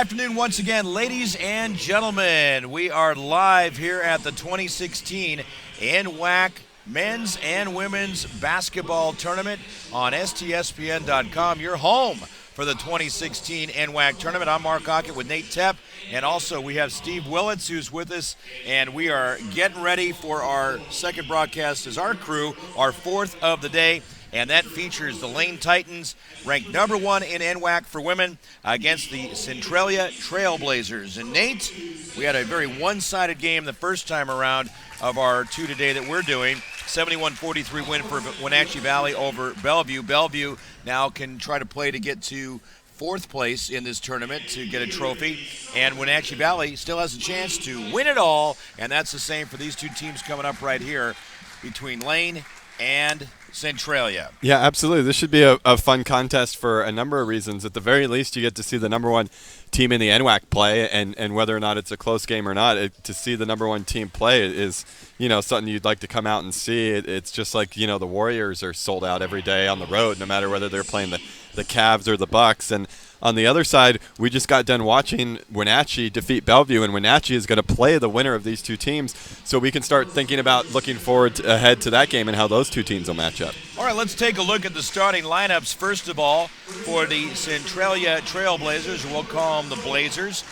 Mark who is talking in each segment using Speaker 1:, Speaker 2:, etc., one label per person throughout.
Speaker 1: afternoon once again, ladies and gentlemen. We are live here at the 2016 NWAC Men's and Women's Basketball Tournament on STSPN.com, your home for the 2016 NWAC Tournament. I'm Mark Ockett with Nate Tepp, and also we have Steve Willits who's with us, and we are getting ready for our second broadcast as our crew, our fourth of the day. And that features the Lane Titans, ranked number one in NWAC for women, against the Centralia Trailblazers. And Nate, we had a very one-sided game the first time around of our two today that we're doing. 71-43 win for Wenatchee Valley over Bellevue. Bellevue now can try to play to get to fourth place in this tournament to get a trophy. And Wenatchee Valley still has a chance to win it all. And that's the same for these two teams coming up right here between Lane and Centralia.
Speaker 2: Yeah, absolutely. This should be a fun contest for a number of reasons. At the very least, you get to see the number one team in the NWAC play, and whether or not it's a close game or not, to see the number one team play is, something you'd like to come out and see. It's just like, the Warriors are sold out every day on the road, no matter whether they're playing the Cavs or the Bucks. And on the other side, we just got done watching Wenatchee defeat Bellevue, and Wenatchee is going to play the winner of these two teams, so we can start thinking about looking forward ahead to that game and how those two teams will match up.
Speaker 1: All right, let's take a look at the starting lineups. First of all, for the Centralia Trailblazers, we'll call them the Blazers.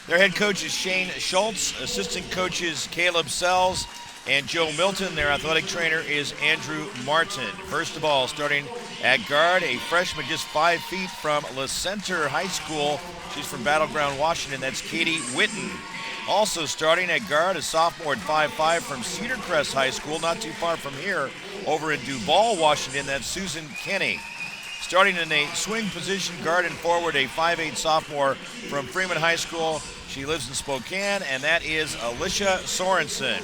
Speaker 1: Their head coach is Shane Schultz, assistant coaches Caleb Sells and Joe Milton. Their athletic trainer is Andrew Martin. First of all, starting at guard, a freshman just 5 feet from La Center High School. She's from Battleground, Washington. That's Katie Witten. Also starting at guard, a sophomore at 5'5" from Cedar Crest High School, not too far from here, over in Duval, Washington. That's Susan Kenny. Starting in a swing position, guard and forward, a 5'8" sophomore from Freeman High School. She lives in Spokane, and that is Alicia Sorensen.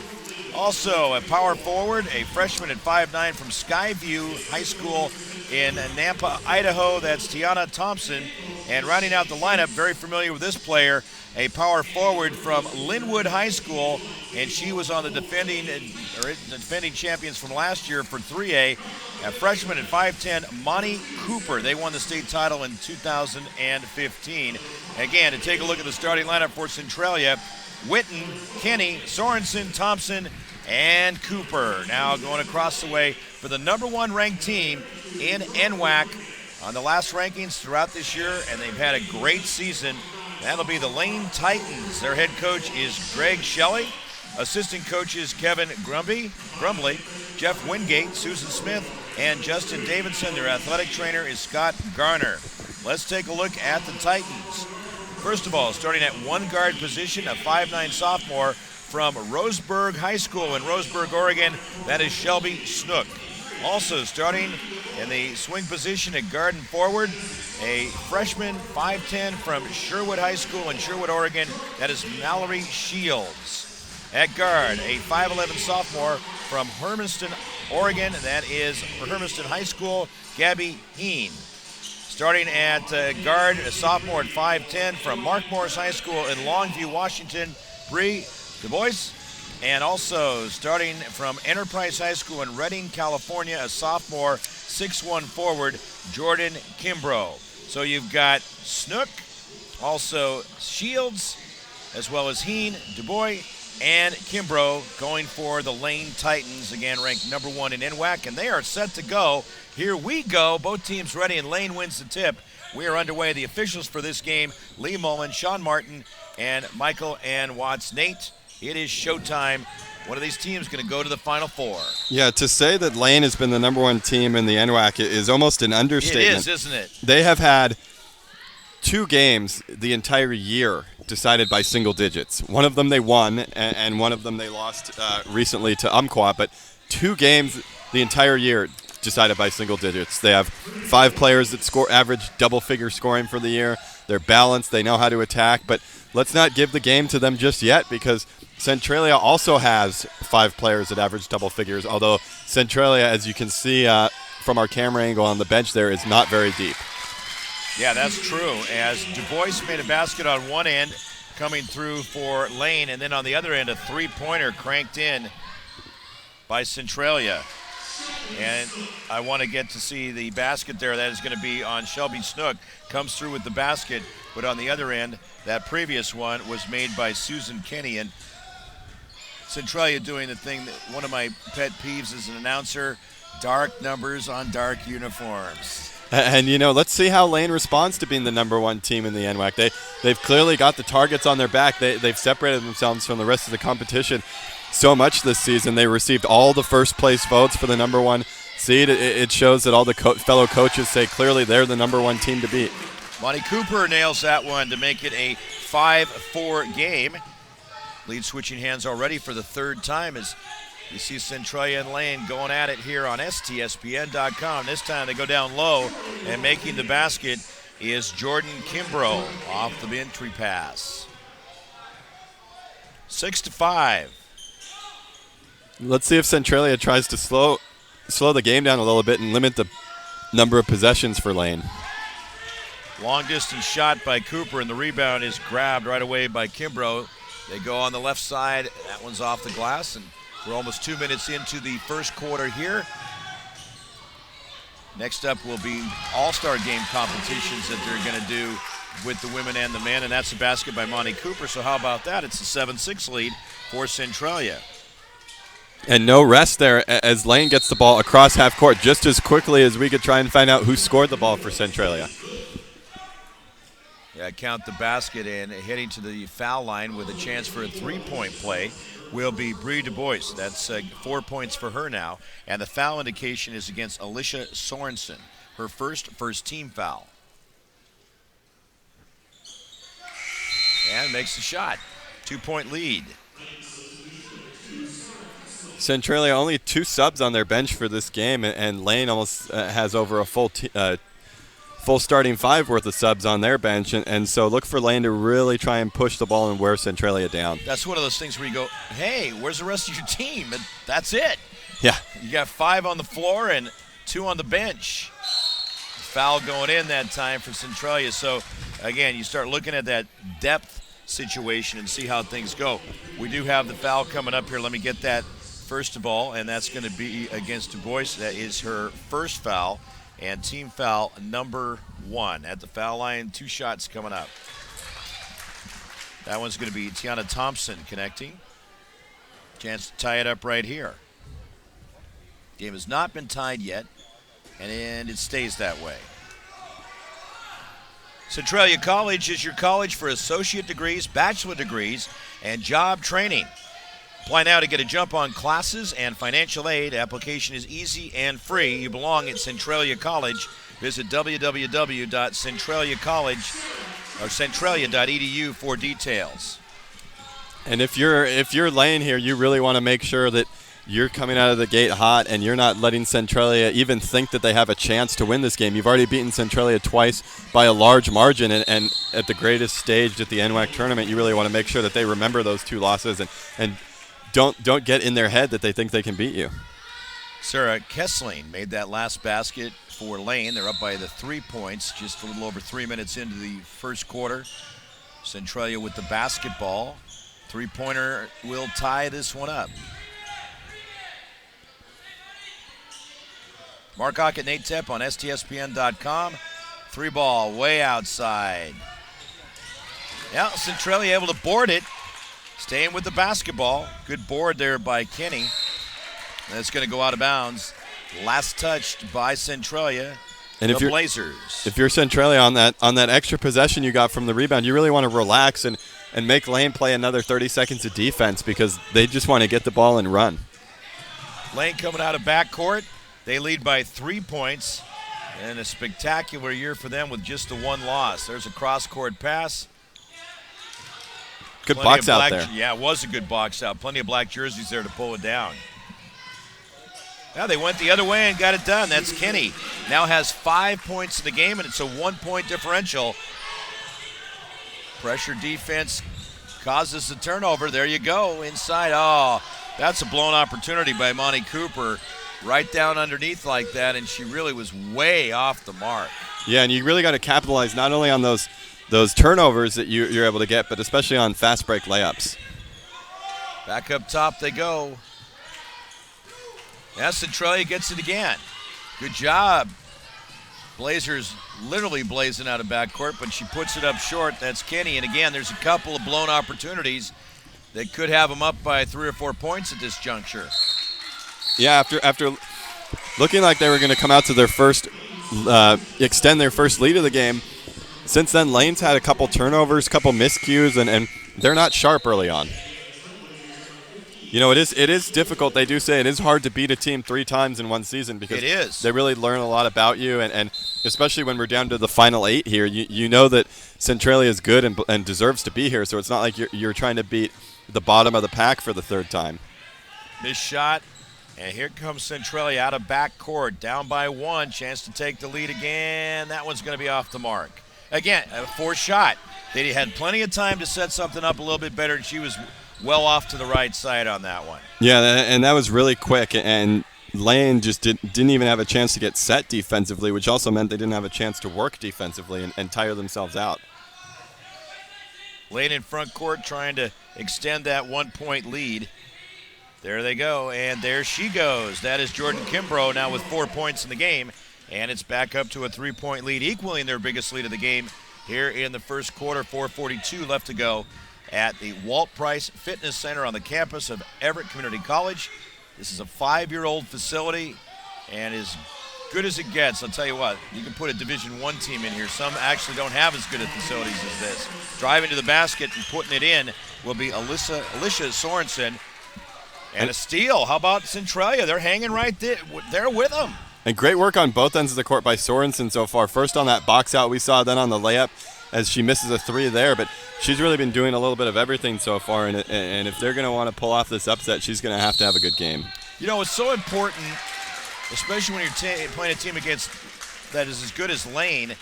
Speaker 1: Also, a power forward, a freshman at 5'9" from Skyview High School in Nampa, Idaho. That's Tiana Thompson. And rounding out the lineup, very familiar with this player, a power forward from Linwood High School, and she was on the defending champions from last year for 3A. A freshman at 5'10", Monty Cooper. They won the state title in 2015. Again, to take a look at the starting lineup for Centralia, Witten, Kenny, Sorensen, Thompson, and Cooper. Now going across the way for the number one ranked team in NWAC on the last rankings throughout this year, and they've had a great season. That'll be the Lane Titans. Their head coach is Greg Shelley. Assistant coaches Kevin Grumbly, Jeff Wingate, Susan Smith, and Justin Davidson. Their athletic trainer is Scott Garner. Let's take a look at the Titans. First of all, starting at one guard position, a 5'9" sophomore from Roseburg High School in Roseburg, Oregon. That is Shelby Snook. Also starting in the swing position at guard and forward, a freshman 5'10" from Sherwood High School in Sherwood, Oregon. That is Mallory Shields. At guard, a 5'11" sophomore from Hermiston, Oregon. That is Hermiston High School, Gabby Heen. Starting at guard, a sophomore at 5'10" from Mark Morris High School in Longview, Washington, Bree Du Bois. And also starting from Enterprise High School in Redding, California, a sophomore, 6'1" forward, Jordan Kimbrough. So you've got Snook, also Shields, as well as Heen, Du Bois, and Kimbrough going for the Lane Titans, again ranked number one in NWAC, and they are set to go. Here we go. Both teams ready, and Lane wins the tip. We are underway. The officials for this game, Lee Mullen, Sean Martin, and Michael Ann Watts. Nate, it is showtime. One of these teams going to go to the Final Four.
Speaker 2: Yeah, to say that Lane has been the number one team in the NWAC is almost an understatement.
Speaker 1: It is, isn't it?
Speaker 2: They have had 2 games the entire year decided by single digits. One of them they won, and one of them they lost recently to Umpqua, but 2 games the entire year decided by single digits. They have 5 players that average double-figure scoring for the year. They're balanced. They know how to attack, but let's not give the game to them just yet, because Centralia also has 5 players that average double figures, although Centralia, as you can see from our camera angle on the bench there, is not very deep.
Speaker 1: Yeah, that's true, as Du Bois made a basket on one end coming through for Lane, and then on the other end, a three-pointer cranked in by Centralia. And I want to get to see the basket there. That is going to be on Shelby Snook. Comes through with the basket, but on the other end, that previous one was made by Susan Kenny. And Centralia doing the thing that one of my pet peeves as an announcer, dark numbers on dark uniforms.
Speaker 2: And, let's see how Lane responds to being the number one team in the NWAC. They've clearly got the targets on their back. They've separated themselves from the rest of the competition so much this season. They received all the first-place votes for the number one seed. It shows that all the fellow coaches say clearly they're the number one team to beat.
Speaker 1: Monty Cooper nails that one to make it a 5-4 game. Lead switching hands already for the third time as you see Centralia and Lane going at it here on STSPN.com. This time they go down low, and making the basket is Jordan Kimbrough off the entry pass. 6-5.
Speaker 2: Let's see if Centralia tries to slow the game down a little bit and limit the number of possessions for Lane.
Speaker 1: Long distance shot by Cooper, and the rebound is grabbed right away by Kimbrough. They go on the left side. That one's off the glass, and we're almost 2 minutes into the first quarter here. Next up will be all-star game competitions that they're going to do with the women and the men, and that's a basket by Monty Cooper. So how about that? It's a 7-6 lead for Centralia.
Speaker 2: And no rest there as Lane gets the ball across half court just as quickly as we could try and find out who scored the ball for Centralia.
Speaker 1: Yeah, count the basket, and heading to the foul line with a chance for a three-point play will be Bree Du Bois. That's 4 points for her now. And the foul indication is against Alicia Sorensen, her first team foul. And makes the shot. 2-point lead.
Speaker 2: Centralia only 2 subs on their bench for this game, and Lane almost has over a full starting 5 worth of subs on their bench, and so look for Lane to really try and push the ball and wear Centralia down.
Speaker 1: That's one of those things where you go, hey, where's the rest of your team? And that's it.
Speaker 2: Yeah.
Speaker 1: You got 5 on the floor and 2 on the bench. Foul going in that time for Centralia. So, again, you start looking at that depth situation and see how things go. We do have the foul coming up here. Let me get that first of all, and that's going to be against Du Bois. That is her first foul. And team foul number 1 at the foul line. 2 shots coming up. That one's going to be Tiana Thompson connecting. Chance to tie it up right here. Game has not been tied yet, and it stays that way. Centralia College is your college for associate degrees, bachelor degrees, and job training. Apply now to get a jump on classes and financial aid. Application is easy and free. You belong at Centralia College. Visit Centralia.edu for details.
Speaker 2: And if you're Lane here, you really want to make sure that you're coming out of the gate hot and you're not letting Centralia even think that they have a chance to win this game. You've already beaten Centralia twice by a large margin, and at the greatest stage at the NWAC tournament, you really want to make sure that they remember those 2 losses and don't get in their head that they think they can beat you.
Speaker 1: Sarah Kessling made that last basket for Lane. They're up by the 3 points, just a little over 3 minutes into the first quarter. Centralia with the basketball. 3-pointer will tie this one up. Mark Ockett, Nate Tepp on STSPN.com. 3-ball way outside. Yeah, Centralia able to board it. Staying with the basketball. Good board there by Kenny. That's going to go out of bounds. Last touched by Centralia. And the Blazers.
Speaker 2: If you're Centralia on that extra possession you got from the rebound, you really want to relax and make Lane play another 30 seconds of defense because they just want to get the ball and run.
Speaker 1: Lane coming out of backcourt. They lead by 3 points. And a spectacular year for them with just the 1 loss. There's a cross-court pass.
Speaker 2: Good box out there.
Speaker 1: Yeah, it was a good box out. Plenty of black jerseys there to pull it down. Now they went the other way and got it done. That's Kenny. Now has 5 points in the game, and it's a 1-point differential. Pressure defense causes the turnover. There you go, inside. Oh, that's a blown opportunity by Monty Cooper. Right down underneath like that, and she really was way off the mark.
Speaker 2: Yeah, and you really got to capitalize not only on those turnovers that you're able to get, but especially on fast break layups.
Speaker 1: Back up top they go. Now Centralia gets it again. Good job. Blazers literally blazing out of backcourt, but she puts it up short. That's Kenny. And again, there's a couple of blown opportunities that could have them up by 3 or 4 points at this juncture.
Speaker 2: Yeah, after looking like they were going to come out to their first, extend their first lead of the game, since then Lane's had a couple turnovers, couple miscues, and they're not sharp early on. You know, it is difficult. They do say it is hard to beat a team 3 times in one season because
Speaker 1: it is.
Speaker 2: They really learn a lot about you, and especially when we're down to the final 8 here, you know that Centralia is good and deserves to be here, so it's not like you're trying to beat the bottom of the pack for the 3rd time.
Speaker 1: Missed shot, and here comes Centralia out of backcourt, down by 1, chance to take the lead again. That one's going to be off the mark. Again, a 4th shot. They had plenty of time to set something up a little bit better, and she was well off to the right side on that one.
Speaker 2: Yeah, and that was really quick, and Lane just didn't even have a chance to get set defensively, which also meant they didn't have a chance to work defensively and tire themselves out.
Speaker 1: Lane in front court trying to extend that 1-point lead. There they go, and there she goes. That is Jordan Kimbrough now with 4 points in the game, and it's back up to a 3-point lead, equaling their biggest lead of the game here in the first quarter. 4:42 left to go at the Walt Price Fitness Center on the campus of Everett Community College. This is a 5-year-old facility and as good as it gets. I'll tell you what, you can put a Division I team in here. Some actually don't have as good of facilities as this. Driving to the basket and putting it in will be Alicia Sorensen. And a steal. How about Centralia? They're hanging right there with them.
Speaker 2: And great work on both ends of the court by Sorensen so far. First on that box out we saw, then on the layup as she misses a 3 there. But she's really been doing a little bit of everything so far. And if they're going to want to pull off this upset, she's going to have a good game.
Speaker 1: You know, it's so important, especially when you're playing a team against that is as good as Lane,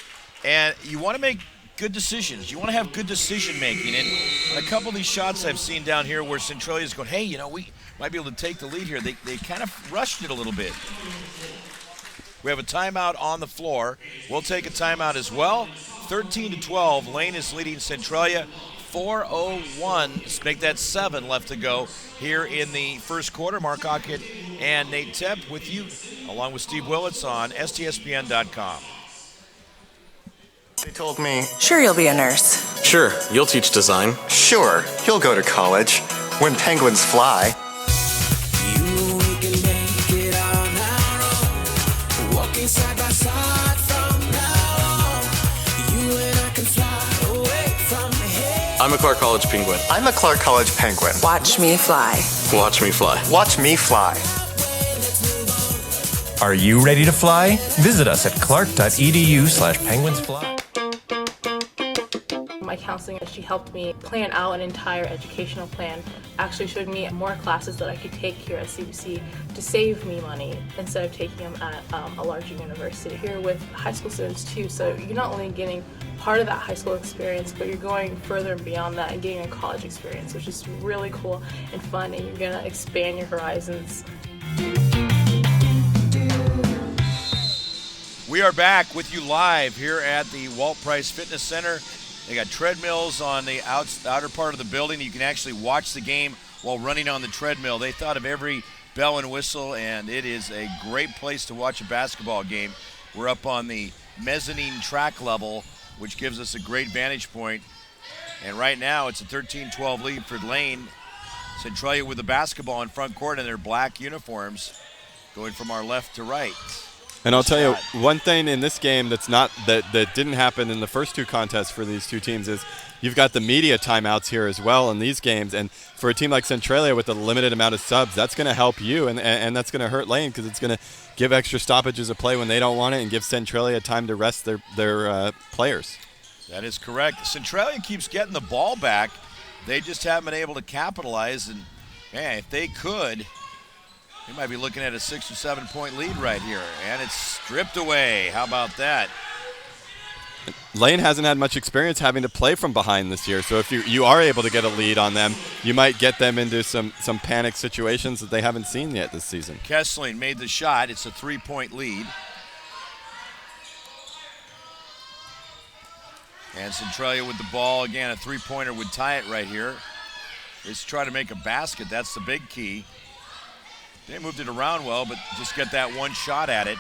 Speaker 1: and you want to make good decisions. You want to have good decision making. And a couple of these shots I've seen down here where Centralia's going, hey, you know, we might be able to take the lead here. They kind of rushed it a little bit. We have a timeout on the floor. We'll take a timeout as well. 13-12. Lane is leading Centralia. 4:01. Make that 7 left to go here in the first quarter. Mark Ockett and Nate Tepp with you, along with Steve Willits on STSPN.com.
Speaker 3: They told me,
Speaker 4: Sure, you'll be a nurse.
Speaker 5: Sure, you'll teach design.
Speaker 3: sure, you'll go to college when penguins fly.
Speaker 6: Side by side from now on. You and I can fly away from here.
Speaker 5: I'm a Clark College Penguin.
Speaker 3: I'm a Clark College Penguin.
Speaker 4: Watch me fly.
Speaker 5: Watch me fly.
Speaker 3: Watch me fly.
Speaker 7: Are you ready to fly? Visit us at clark.edu/penguinsfly.
Speaker 8: My counselor, she helped me plan out an entire educational plan, actually showed me more classes that I could take here at CBC to save me money instead of taking them at a larger university. Here with high school students too, so you're not only getting part of that high school experience, but you're going further and beyond that and getting a college experience, which is really cool and fun, and you're gonna expand your horizons.
Speaker 1: We are back with you live here at the Walt Price Fitness Center. They got treadmills on the outer part of the building. You can actually watch the game while running on the treadmill. They thought of every bell and whistle, and it is a great place to watch a basketball game. We're up on the mezzanine track level, which gives us a great vantage point. And right now, it's a 13-12 lead for Lane. Centralia with the basketball in front court in their black uniforms, going from our left to right.
Speaker 2: And I'll tell you, one thing in this game that didn't happen in the first 2 contests for these 2 teams is you've got the media timeouts here as well in these games. And for a team like Centralia with a limited amount of subs, that's going to help you, and that's going to hurt Lane because it's going to give extra stoppages of play when they don't want it and give Centralia time to rest their players.
Speaker 1: That is correct. Centralia keeps getting the ball back. They just haven't been able to capitalize. And, man, if they could, we might be looking at a 6 or 7 point lead right here. And it's stripped away. How about that?
Speaker 2: Lane hasn't had much experience having to play from behind this year, so if you are able to get a lead on them, you might get them into some panic situations that they haven't seen yet this season.
Speaker 1: Kessling made the shot. It's a 3-point lead. And Centralia with the ball. Again, a 3-pointer would tie it right here. Let's try to make a basket. That's the big key. They moved it around well, but just get that one shot at it.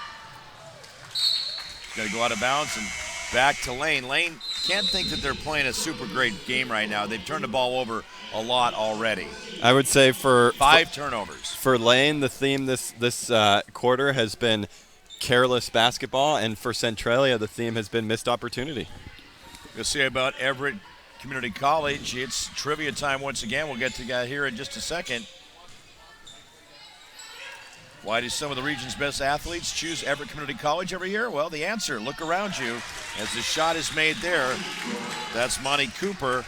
Speaker 1: Got to go out of bounds and back to Lane. Lane can't think that they're playing a super great game right now. They've turned the ball over a lot already.
Speaker 2: I would say for
Speaker 1: 5 turnovers.
Speaker 2: For Lane, the theme this quarter has been careless basketball, and for Centralia, the theme has been missed opportunity.
Speaker 1: We'll see about Everett Community College. It's trivia time once again. We'll get to that here in just a second. Why do some of the region's best athletes choose Everett Community College every year? Well, the answer, look around you as the shot is made there. That's Monty Cooper.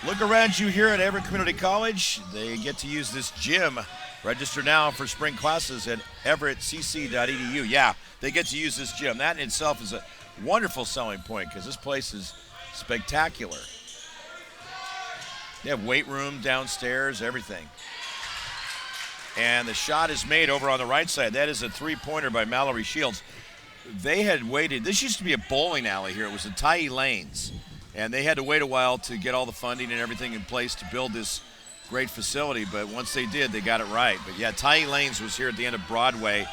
Speaker 1: Look around you here at Everett Community College. They get to use this gym. Register now for spring classes at everettcc.edu. Yeah, they get to use this gym. That in itself is a wonderful selling point because this place is spectacular. They have weight room downstairs, everything. And the shot is made over on the right side. That is a three-pointer by Mallory Shields. They had waited. This used to be a bowling alley here. It was the Tyee Lanes. And they had to wait a while to get all the funding and everything in place to build this great facility. But once they did, they got it right. But, yeah, Tyee Lanes was here at the end of Broadway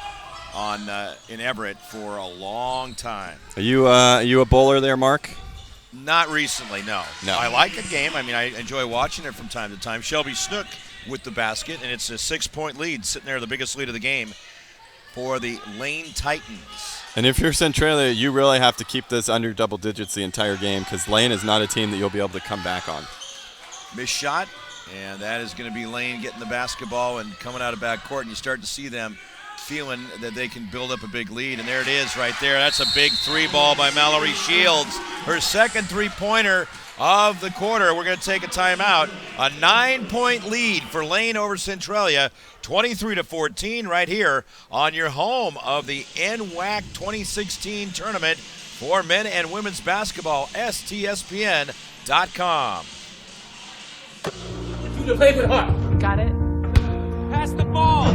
Speaker 1: in Everett for a long time.
Speaker 2: Are you a bowler there, Mark?
Speaker 1: Not recently, no. I like the game. I mean, I enjoy watching it from time to time. Shelby Snook with the basket, and it's a 6-point lead sitting there, the biggest lead of the game for the Lane Titans.
Speaker 2: And if you're Centralia, you really have to keep this under double digits the entire game because Lane is not a team that you'll be able to come back on.
Speaker 1: Missed shot, and that is going to be Lane getting the basketball and coming out of backcourt, and you start to see them feeling that they can build up a big lead, and there it is right there. That's a big three ball by Mallory Shields. Her second three-pointer of the quarter. We're going to take a timeout. A 9-point lead for Lane over Centralia, 23-14 right here on your home of the NWAC 2016 tournament for men and women's basketball, STSPN.com.
Speaker 6: You to play with heart.
Speaker 9: Got it.
Speaker 6: Pass the ball.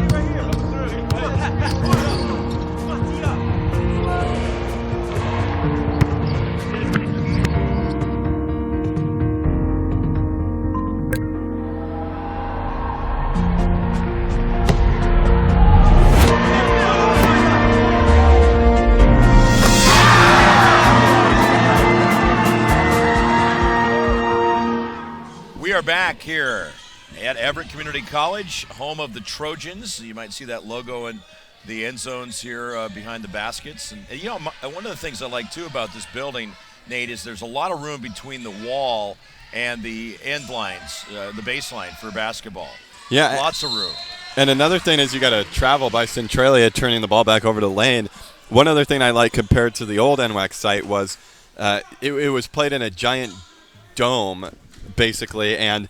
Speaker 1: We are back here at Everett Community College, home of the Trojans. You might see that logo in the end zones here behind the baskets. And you know, one of the things I like, too, about this building, Nate, is there's a lot of room between the wall and the end lines, the baseline for basketball.
Speaker 2: Yeah.
Speaker 1: Lots of room.
Speaker 2: And another thing is you got to travel by Centralia, turning the ball back over to Lane. One other thing I like compared to the old NWAC site was it was played in a giant dome, basically, and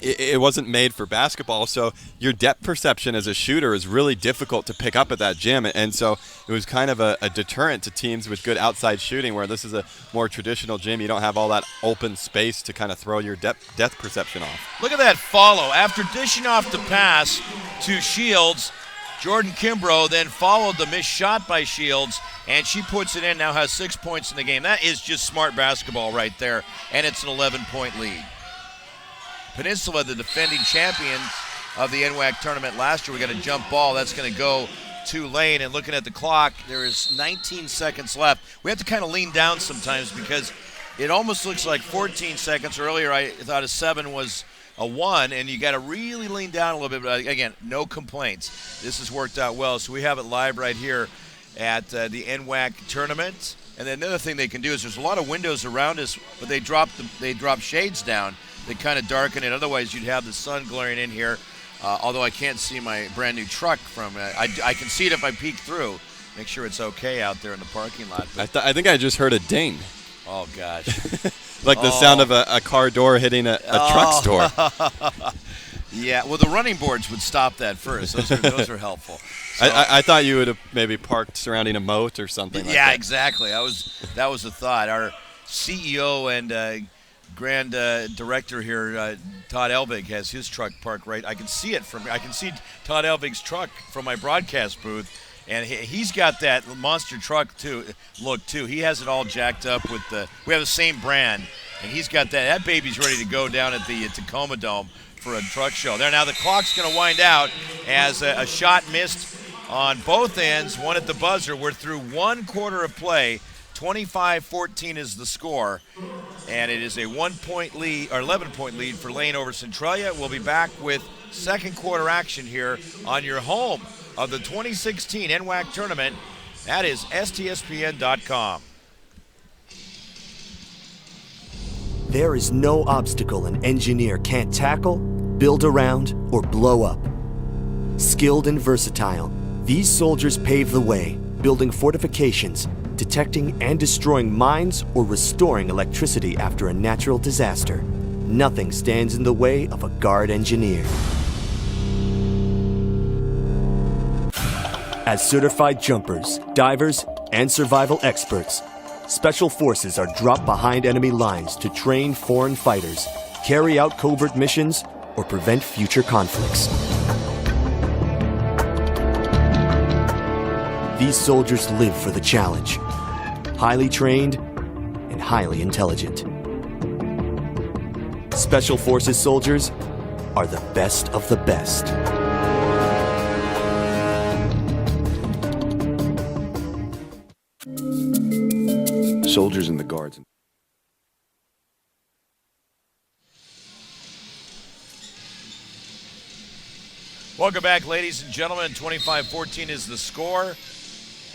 Speaker 2: it wasn't made for basketball, so your depth perception as a shooter is really difficult to pick up at that gym, and so it was kind of a deterrent to teams with good outside shooting, where this is a more traditional gym. You don't have all that open space to kind of throw your depth perception off.
Speaker 1: Look at that follow. After dishing off the pass to Shields, Jordan Kimbrough then followed the missed shot by Shields, and she puts it in, now has 6 points in the game. That is just smart basketball right there, and it's an 11-point lead. Peninsula, the defending champions of the NWAC tournament last year, we got a jump ball. That's going to go to Lane, and looking at the clock, there is 19 seconds left. We have to kind of lean down sometimes because it almost looks like 14 seconds. Earlier I thought a 7 was a 1, and you got to really lean down a little bit. But again, no complaints. This has worked out well, so we have it live right here at the NWAC tournament. And then another thing they can do is there's a lot of windows around us, but they drop shades down. They kind of darken it. Otherwise, you'd have the sun glaring in here. Although I can't see my brand new truck from I can see it if I peek through. Make sure it's okay out there in the parking lot.
Speaker 2: I think I just heard a ding.
Speaker 1: Oh, gosh.
Speaker 2: Like the sound of a car door hitting a truck's door.
Speaker 1: Yeah, well, the running boards would stop that first. Those are helpful. So,
Speaker 2: I thought you would have maybe parked surrounding a moat or something like that.
Speaker 1: Yeah, exactly. That was the thought. Our CEO and grand director here, Todd Elvig, has his truck parked right. I can see Todd Elvig's truck from my broadcast booth, and he's got that monster truck look too. He has it all jacked up with we have the same brand, and he's got that baby's ready to go down at the Tacoma Dome for a truck show. There now the clock's going to wind out as a shot missed on both ends, one at the buzzer. We're through 1 quarter of play. 25-14 is the score, and it is a 1-point lead or 11-point lead for Lane over Centralia. We'll be back with second quarter action here on your home of the 2016 NWAC tournament. That is STSPN.com.
Speaker 9: There is no obstacle an engineer can't tackle, build around, or blow up. Skilled and versatile, these soldiers pave the way, building fortifications, detecting and destroying mines, or restoring electricity after a natural disaster. Nothing stands in the way of a guard engineer. As certified jumpers, divers, and survival experts, Special Forces are dropped behind enemy lines to train foreign fighters, carry out covert missions, or prevent future conflicts. These soldiers live for the challenge, highly trained and highly intelligent. Special Forces soldiers are the best of the best.
Speaker 10: Soldiers and the guards.
Speaker 1: Welcome back, ladies and gentlemen. 25-14 is the score,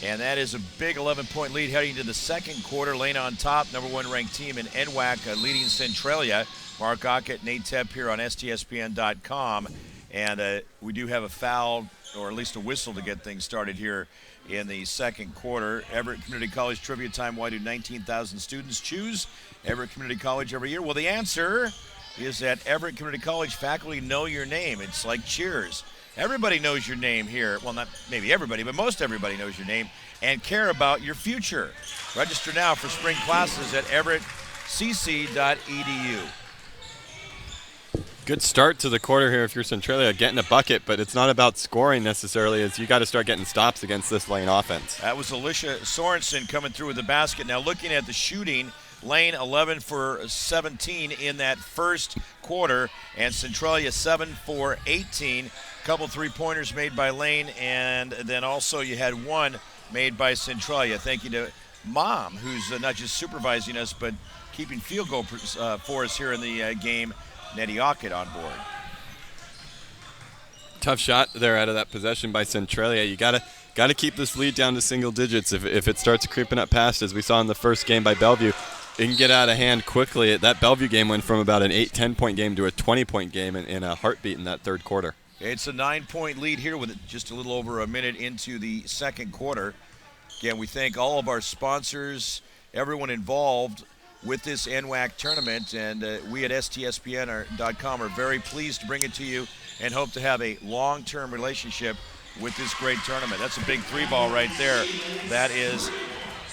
Speaker 1: and that is a big 11-point lead heading into the second quarter. Lane on top, number 1 ranked team in NWAC, leading Centralia. Mark Ockett, Nate Tepp here on STSPN.com, and we do have a foul, or at least a whistle, to get things started here in the second quarter. Everett Community College Trivia Time. Why do 19,000 students choose Everett Community College every year? Well, the answer is that Everett Community College faculty know your name. It's like Cheers. Everybody knows your name here. Well, not maybe everybody, but most everybody knows your name and care about your future. Register now for spring classes at everettcc.edu.
Speaker 2: Good start to the quarter here if you're Centralia, getting a bucket, but it's not about scoring necessarily, as you got to start getting stops against this Lane offense.
Speaker 1: That was Alicia Sorensen coming through with the basket. Now looking at the shooting, Lane 11 for 17 in that first quarter, and Centralia 7 for 18. Couple three-pointers made by Lane, and then also you had one made by Centralia. Thank you to Mom, who's not just supervising us, but keeping field goal for us here in the game. Nettie Ockett on board.
Speaker 2: Tough shot there out of that possession by Centralia. You gotta keep this lead down to single digits. If it starts creeping up past, as we saw in the first game by Bellevue, it can get out of hand quickly. That Bellevue game went from about an 8-10 point game to a 20-point game in a heartbeat in that third quarter.
Speaker 1: It's a 9-point lead here with just a little over a minute into the second quarter. Again, we thank all of our sponsors, everyone involved with this NWAC tournament, and we at STSPN.com are very pleased to bring it to you and hope to have a long-term relationship with this great tournament. That's a big three ball right there. That is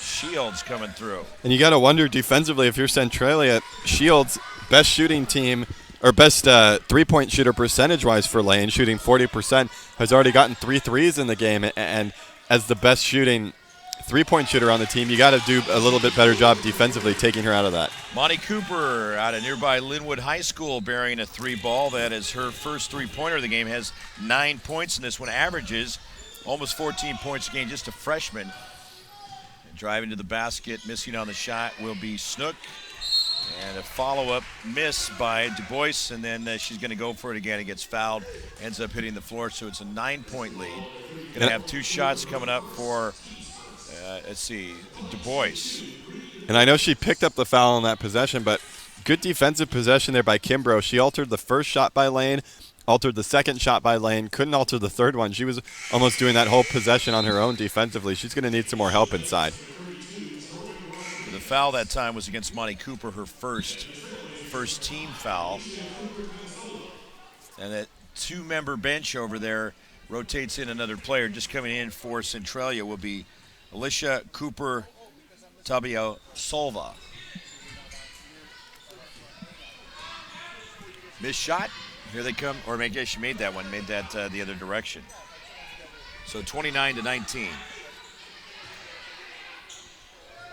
Speaker 1: Shields coming through.
Speaker 2: And you got to wonder defensively, if you're Centralia, Shields, best shooting team, or best three-point shooter percentage-wise for Lane, shooting 40%, has already gotten 3 threes in the game, and as the best shooting three-point shooter on the team, you got to do a little bit better job defensively taking her out of that.
Speaker 1: Monty Cooper out of nearby Linwood High School bearing a three ball. That is her first three-pointer of the game. Has 9 points in this one, averages almost 14 points a game, just a freshman. And driving to the basket, missing on the shot will be Snook. And a follow-up miss by Du Bois, and then she's going to go for it again. It gets fouled, ends up hitting the floor, so it's a 9-point lead. Going to have 2 shots coming up for let's see, Du Bois.
Speaker 2: And I know she picked up the foul on that possession, but good defensive possession there by Kimbrough. She altered the first shot by Lane, altered the second shot by Lane, couldn't alter the third one. She was almost doing that whole possession on her own defensively. She's going to need some more help inside.
Speaker 1: The foul that time was against Monty Cooper, her first team foul. And that 2-member bench over there rotates in another player. Just coming in for Centralia will be Alicia Cooper Tabio Solva. Missed shot. Here they come. Or maybe she made that one. Made that the other direction. So 29-19.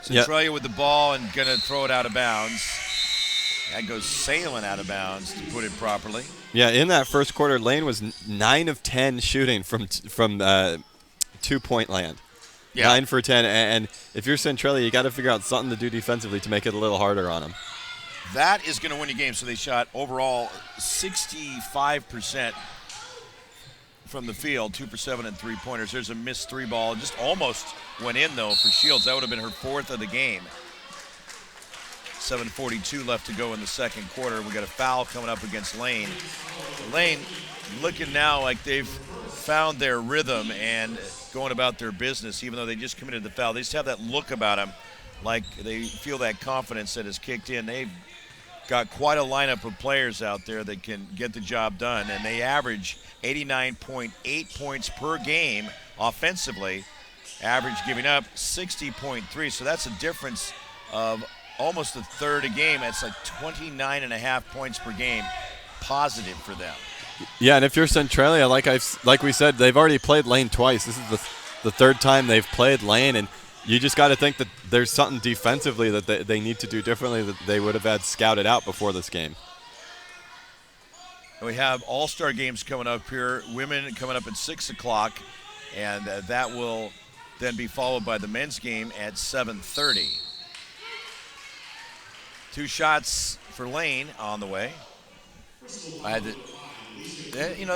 Speaker 1: Centralia with the ball and going to throw it out of bounds. That goes sailing out of bounds, to put it properly.
Speaker 2: Yeah, in that first quarter, Lane was 9 of 10 shooting from 2-point land.
Speaker 1: Yeah.
Speaker 2: 9 for 10, and if you're Centralia, you got to figure out something to do defensively to make it a little harder on them.
Speaker 1: That is going to win you game. So they shot overall 65% from the field, 2 for 7 and 3-pointers. There's a missed 3-ball. Just almost went in, though, for Shields. That would have been her 4th of the game. 7:42 left to go in the second quarter. We got a foul coming up against Lane. Lane looking now like they've found their rhythm and going about their business, even though they just committed the foul. They just have that look about them, like they feel that confidence that has kicked in. They've got quite a lineup of players out there that can get the job done, and they average 89.8 points per game offensively, average giving up 60.3. So that's a difference of almost a third a game. That's like 29.5 points per game positive for them.
Speaker 2: Yeah, and if you're Centralia, like we said, they've already played Lane twice. This is the third time they've played Lane, and you just got to think that there's something defensively that they need to do differently that they would have had scouted out before this game.
Speaker 1: We have all-star games coming up here. Women coming up at 6 o'clock, and that will then be followed by the men's game at 7:30. 2 shots for Lane on the way. That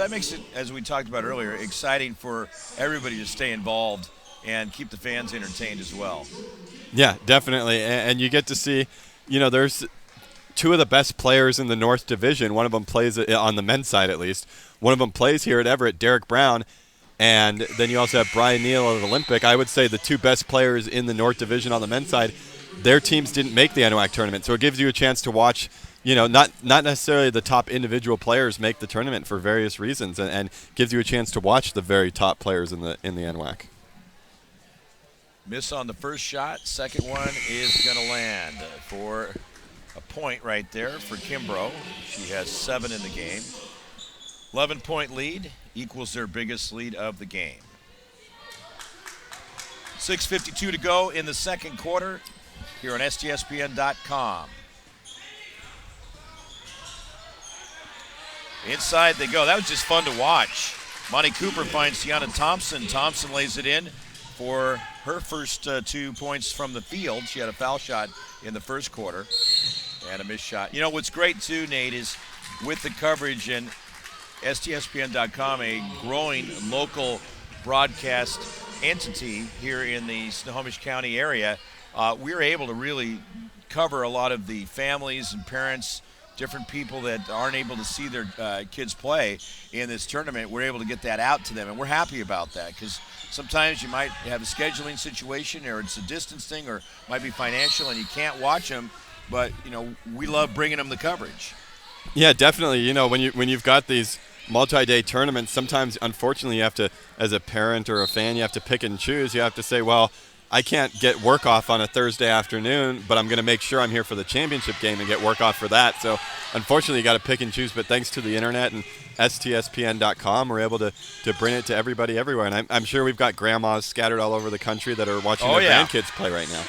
Speaker 1: makes it, as we talked about earlier, exciting for everybody to stay involved and keep the fans entertained as well.
Speaker 2: Yeah, definitely. And you get to see, there's 2 of the best players in the North Division. One of them plays on the men's side, at least. One of them plays here at Everett, Derek Brown. And then you also have Brian Neal at Olympic. I would say the 2 best players in the North Division on the men's side, their teams didn't make the NWAC tournament. So it gives you a chance to watch, not necessarily the top individual players make the tournament for various reasons, and gives you a chance to watch the very top players in the NWAC.
Speaker 1: Miss on the first shot. Second one is going to land for a point right there for Kimbrough. She has 7 in the game. 11-point lead equals their biggest lead of the game. 6:52 to go in the second quarter here on STSPN.com. Inside they go. That was just fun to watch. Monty Cooper finds Tiana Thompson. Thompson lays it in for her first 2 points from the field. She had a foul shot in the first quarter and a missed shot. What's great too, Nate, is with the coverage and STSPN.com, a growing local broadcast entity here in the Snohomish County area, we're able to really cover a lot of the families and parents, different people that aren't able to see their kids play in this tournament. We're able to get that out to them, and we're happy about that because sometimes you might have a scheduling situation or it's a distance thing or might be financial and you can't watch them, but, we love bringing them the coverage.
Speaker 2: Yeah, definitely. When you've got these multi-day tournaments, sometimes, unfortunately, you have to, as a parent or a fan, you have to pick and choose. You have to say, well, I can't get work off on a Thursday afternoon, but I'm going to make sure I'm here for the championship game and get work off for that. So, unfortunately, you got to pick and choose. But thanks to the internet and STSPN.com, we're able to bring it to everybody everywhere. And I'm sure we've got grandmas scattered all over the country that are watching their grandkids play right now.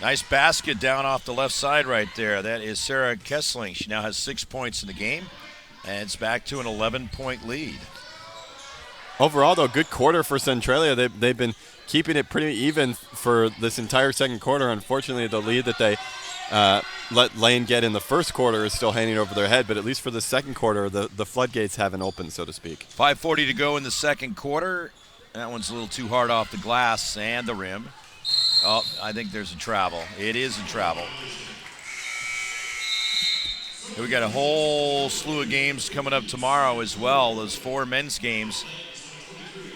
Speaker 1: Nice basket down off the left side right there. That is Sarah Kessling. She now has 6 points in the game, and it's back to an 11-point lead.
Speaker 2: Overall, though, good quarter for Centralia. They've been keeping it pretty even for this entire second quarter. Unfortunately, the lead that they let Lane get in the first quarter is still hanging over their head, but at least for the second quarter, the floodgates haven't opened, so to speak.
Speaker 1: 5:40 to go in the second quarter. That one's a little too hard off the glass and the rim. Oh, I think there's a travel. It is a travel. We got a whole slew of games coming up tomorrow as well, those 4 men's games.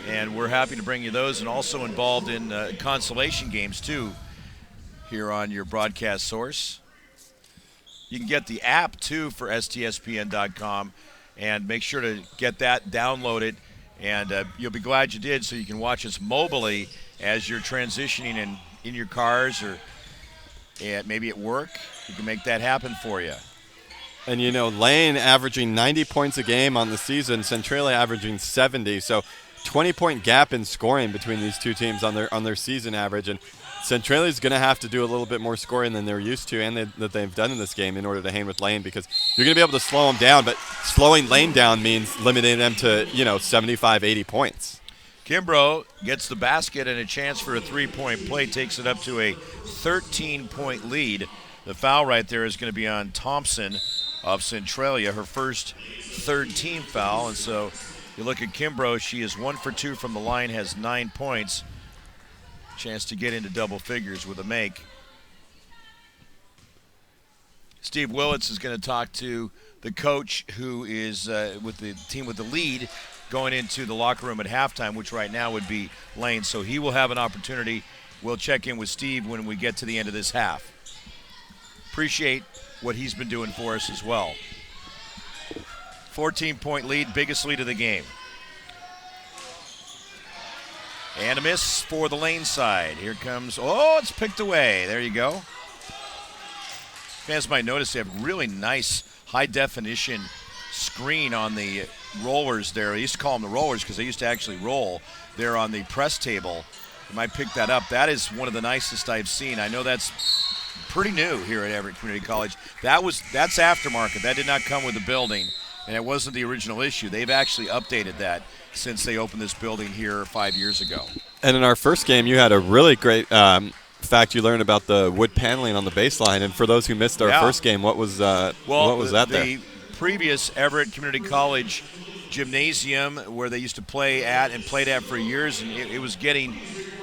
Speaker 1: And we're happy to bring you those, and also involved in consolation games too here on your broadcast source. You can get the app too for STSPN.com, and make sure to get that, download it, and you'll be glad you did, so you can watch us mobily as you're transitioning in your cars or maybe at work. We can make that happen for you.
Speaker 2: And Lane averaging 90 points a game on the season, Centralia averaging 70, so 20-point gap in scoring between these two teams on their season average. And Centralia is going to have to do a little bit more scoring than they're used to and that they've done in this game in order to hang with Lane, because you're going to be able to slow them down, but slowing Lane down means limiting them to, 75, 80 points.
Speaker 1: Kimbrough gets the basket and a chance for a three-point play, takes it up to a 13-point lead. The foul right there is going to be on Thompson of Centralia, her first third-team foul. And so you look at Kimbrough, she is 1 for 2 from the line, has 9 points. Chance to get into double figures with a make. Steve Willits is going to talk to the coach who is with the team with the lead going into the locker room at halftime, which right now would be Lane. So he will have an opportunity. We'll check in with Steve when we get to the end of this half. Appreciate what he's been doing for us as well. 14-point lead, biggest lead of the game. And a miss for the Lane side. Here comes, it's picked away. There you go. Fans might notice they have really nice high-definition screen on the rollers there. I used to call them the rollers because they used to actually roll there on the press table. You might pick that up. That is one of the nicest I've seen. I know that's pretty new here at Everett Community College. That's aftermarket. That did not come with the building, and it wasn't the original issue. They've actually updated that since they opened this building here 5 years ago. And
Speaker 2: in our first game, you had a really great fact you learned about the wood paneling on the baseline. And for those who missed our first game, what was that there? The
Speaker 1: previous Everett Community College gymnasium where they used to play at and played at for years, and it was getting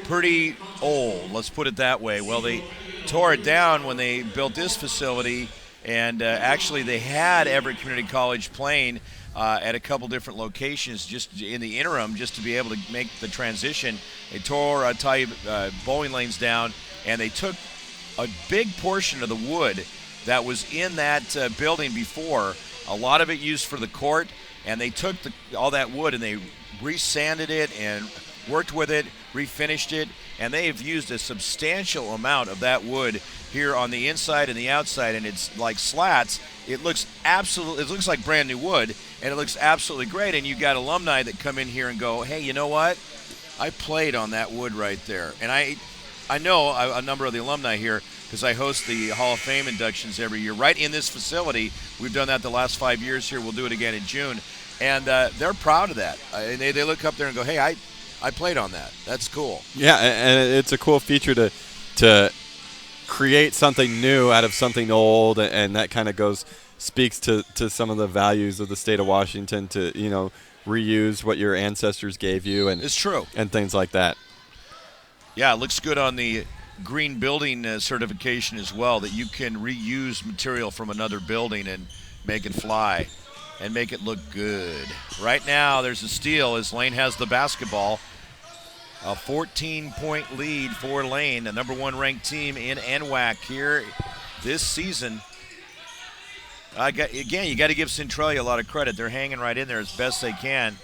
Speaker 1: pretty old, let's put it that way. Well, they tore it down when they built this facility, and actually they had Everett Community College playing at a couple different locations just in the interim, just to be able to make the transition. They tore bowling lanes down, and they took a big portion of the wood that was in that building before, a lot of it used for the court, and they took all that wood and they resanded it and worked with it, refinished it, and they've used a substantial amount of that wood here on the inside and the outside, and it's like slats. It looks like brand new wood, and it looks absolutely great. And you got alumni that come in here and go, hey, you know what? I played on that wood right there. And I know a number of the alumni here because I host the Hall of Fame inductions every year right in this facility. We've done that the last 5 years here. We'll do it again in June. And they're proud of that. And they look up there and go, hey, I played on that. That's cool.
Speaker 2: Yeah, and it's a cool feature to create something new out of something old, and that kind of speaks to some of the values of the state of Washington to, reuse what your ancestors gave you, and
Speaker 1: it's true,
Speaker 2: and things like that.
Speaker 1: Yeah, it looks good on the green building certification as well, that you can reuse material from another building and make it fly and make it look good. Right now, there's a steal as Lane has the basketball. A 14-point lead for Lane, the number 1 ranked team in NWAC here this season. Again, you got to give Centralia a lot of credit. They're hanging right in there as best they can.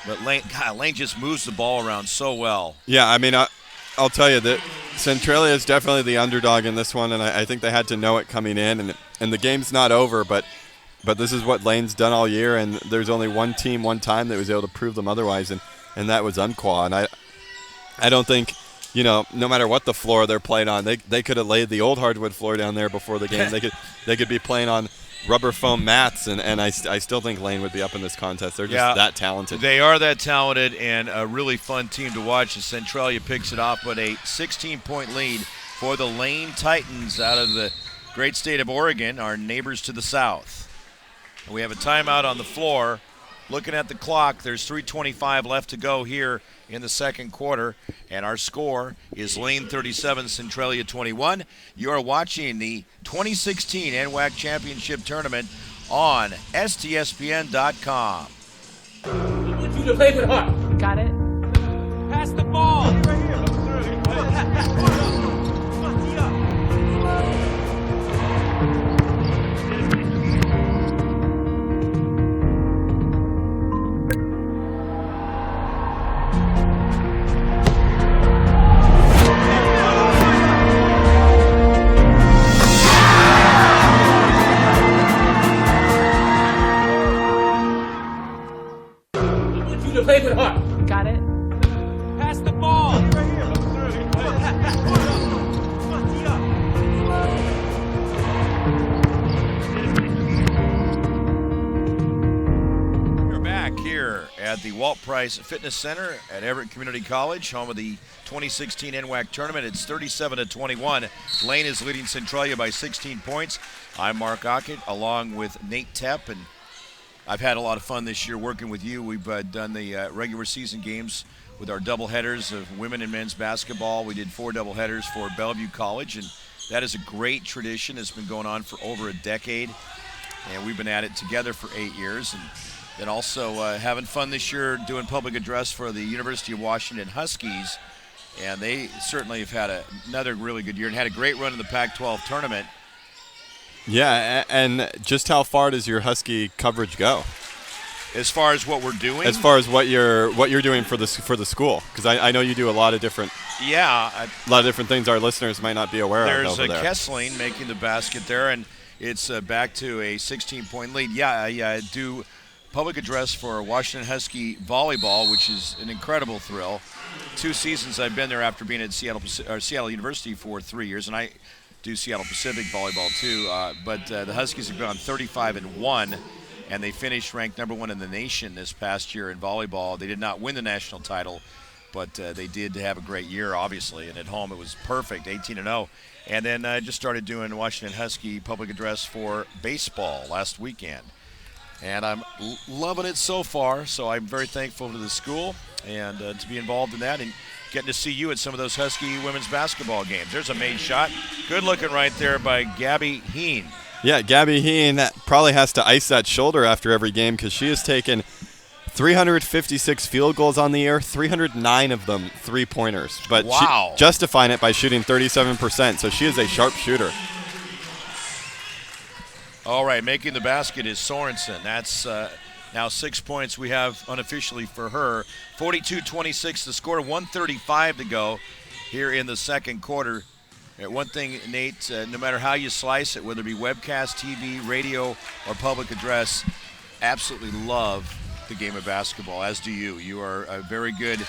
Speaker 1: But Lane just moves the ball around so well.
Speaker 2: Yeah, I mean, I'll tell you that Centralia is definitely the underdog in this one, and I think they had to know it coming in. And the game's not over, but this is what Lane's done all year, and there's only one team, one time that was able to prove them otherwise, and that was Umpqua. And I don't think, no matter what the floor they're playing on, they could have laid the old hardwood floor down there before the game. They could be playing on rubber foam mats, and I still think Lane would be up in this contest. They're just that talented.
Speaker 1: They are that talented, and a really fun team to watch as Centralia picks it off, but a 16-point lead for the Lane Titans out of the great state of Oregon, our neighbors to the south. We have a timeout on the floor. Looking at the clock, there's 3:25 left to go here in the second quarter, and our score is Lane 37, Centralia 21. You are watching the 2016 NWAC Championship Tournament on STSPN.com.
Speaker 6: I want you to play with heart.
Speaker 11: Got it.
Speaker 6: Pass the ball. Right here. Play with heart.
Speaker 11: Got it.
Speaker 6: Pass the ball. Right here.
Speaker 1: at the Walt Price Fitness Center at Everett Community College, home of the 2016 NWAC tournament. It's 37-21. Lane is leading Centralia by 16 points. I'm Mark Ockett along with Nate Tepp, and I've had a lot of fun this year working with you. We've done the regular season games with our doubleheaders of women and men's basketball. We did 4 doubleheaders for Bellevue College, and that is a great tradition. It's been going on for over a decade, and we've been at it together for 8 years. And then also having fun this year doing public address for the University of Washington Huskies, and they certainly have had another really good year and had a great run in the Pac-12 tournament.
Speaker 2: Yeah, and just how far does your Husky coverage go?
Speaker 1: As far as what we're doing?
Speaker 2: As far as what you're doing for the school, because I know you do a lot of different things our listeners might not be aware of over there.
Speaker 1: There's Kessling making the basket there, and it's back to a 16-point lead. Yeah, I do public address for Washington Husky volleyball, which is an incredible thrill. 2 seasons I've been there after being at Seattle University for 3 years, and I do Seattle Pacific volleyball too. But the Huskies have gone 35-1. And they finished ranked number 1 in the nation this past year in volleyball. They did not win the national title, but they did have a great year, obviously. And at home, it was perfect, 18-0. And then I just started doing Washington Husky public address for baseball last weekend. And I'm loving it so far, so I'm very thankful to the school and to be involved in that and getting to see you at some of those Husky women's basketball games. There's a made shot. Good looking right there by Gabby Heen.
Speaker 2: Yeah, Gabby Heen probably has to ice that shoulder after every game because she has taken 356 field goals on the year, 309 of them three-pointers. But
Speaker 1: wow.
Speaker 2: She justifying it by shooting 37%, so she is a sharp shooter.
Speaker 1: All right, making the basket is Sorensen. That's now 6 points we have unofficially for her. 42-26 the score, 1:35 to go here in the second quarter. One thing, Nate, no matter how you slice it, whether it be webcast, TV, radio, or public address, absolutely love the game of basketball, as do you. You are very good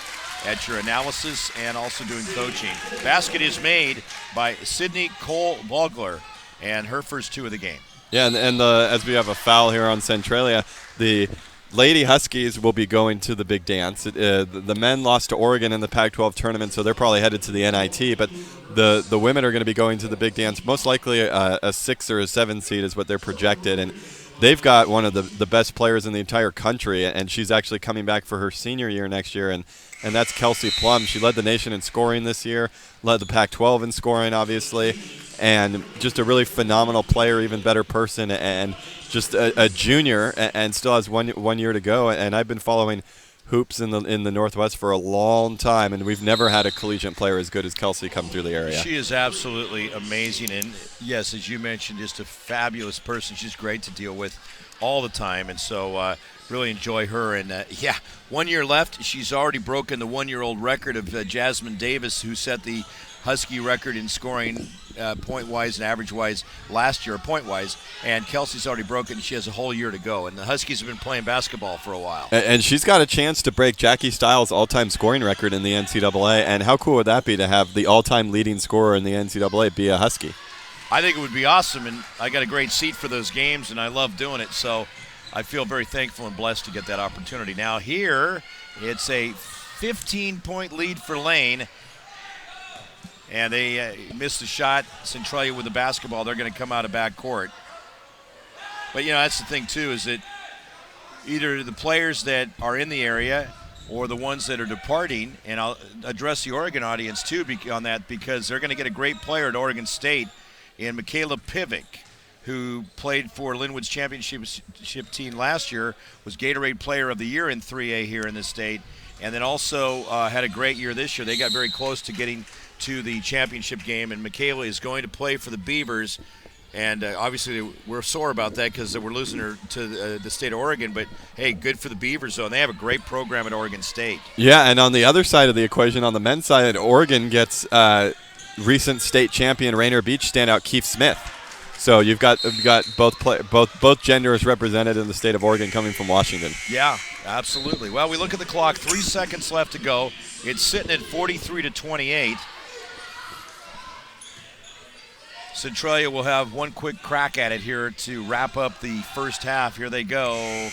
Speaker 1: at your analysis and also doing coaching. Basket is made by Sydney Cole-Vogler, and her first 2 of the game.
Speaker 2: Yeah, and as we have a foul here on Centralia, the Lady Huskies will be going to the big dance. The men lost to Oregon in the Pac-12 tournament, so they're probably headed to the NIT. But the women are going to be going to the big dance. Most likely a 6 or a 7 seed is what they're projected. And they've got one of the best players in the entire country, and she's actually coming back for her senior year next year. And that's Kelsey Plum. She led the nation in scoring this year, led the Pac-12 in scoring, obviously, and just a really phenomenal player, even better person, and just a junior, and still has one year to go. And I've been following hoops in the Northwest for a long time, and we've never had a collegiate player as good as Kelsey come through the area.
Speaker 1: She is absolutely amazing, and yes, as you mentioned, just a fabulous person. She's great to deal with all the time, and so really enjoy her. And 1 year left. She's already broken the 1-year-old record of Jasmine Davis, who set the Husky record in scoring point-wise and average-wise last year, point-wise, and Kelsey's already broken. She has a whole year to go, and the Huskies have been playing basketball for a while.
Speaker 2: And she's got a chance to break Jackie Stiles' all-time scoring record in the NCAA, and how cool would that be to have the all-time leading scorer in the NCAA be a Husky?
Speaker 1: I think it would be awesome, and I got a great seat for those games, and I love doing it, so I feel very thankful and blessed to get that opportunity. Now here, it's a 15-point lead for Lane, and they missed the shot. Centralia with the basketball. They're going to come out of backcourt. But, that's the thing, too, is that either the players that are in the area or the ones that are departing, and I'll address the Oregon audience, too, on that, because they're going to get a great player at Oregon State in Michaela Pivick, who played for Linwood's championship team last year, was Gatorade Player of the Year in 3A here in the state, and then also had a great year this year. They got very close to getting to the championship game, and Michaela is going to play for the Beavers, and obviously we're sore about that because we're losing her to the state of Oregon, but hey, good for the Beavers, though, and they have a great program at Oregon State.
Speaker 2: Yeah, and on the other side of the equation, on the men's side, Oregon gets recent state champion Rainier Beach standout Keith Smith. So you've got both genders represented in the state of Oregon coming from Washington.
Speaker 1: Yeah, absolutely. Well, we look at the clock, 3 seconds left to go. It's sitting at 43-28. Centralia will have one quick crack at it here to wrap up the first half. Here they go.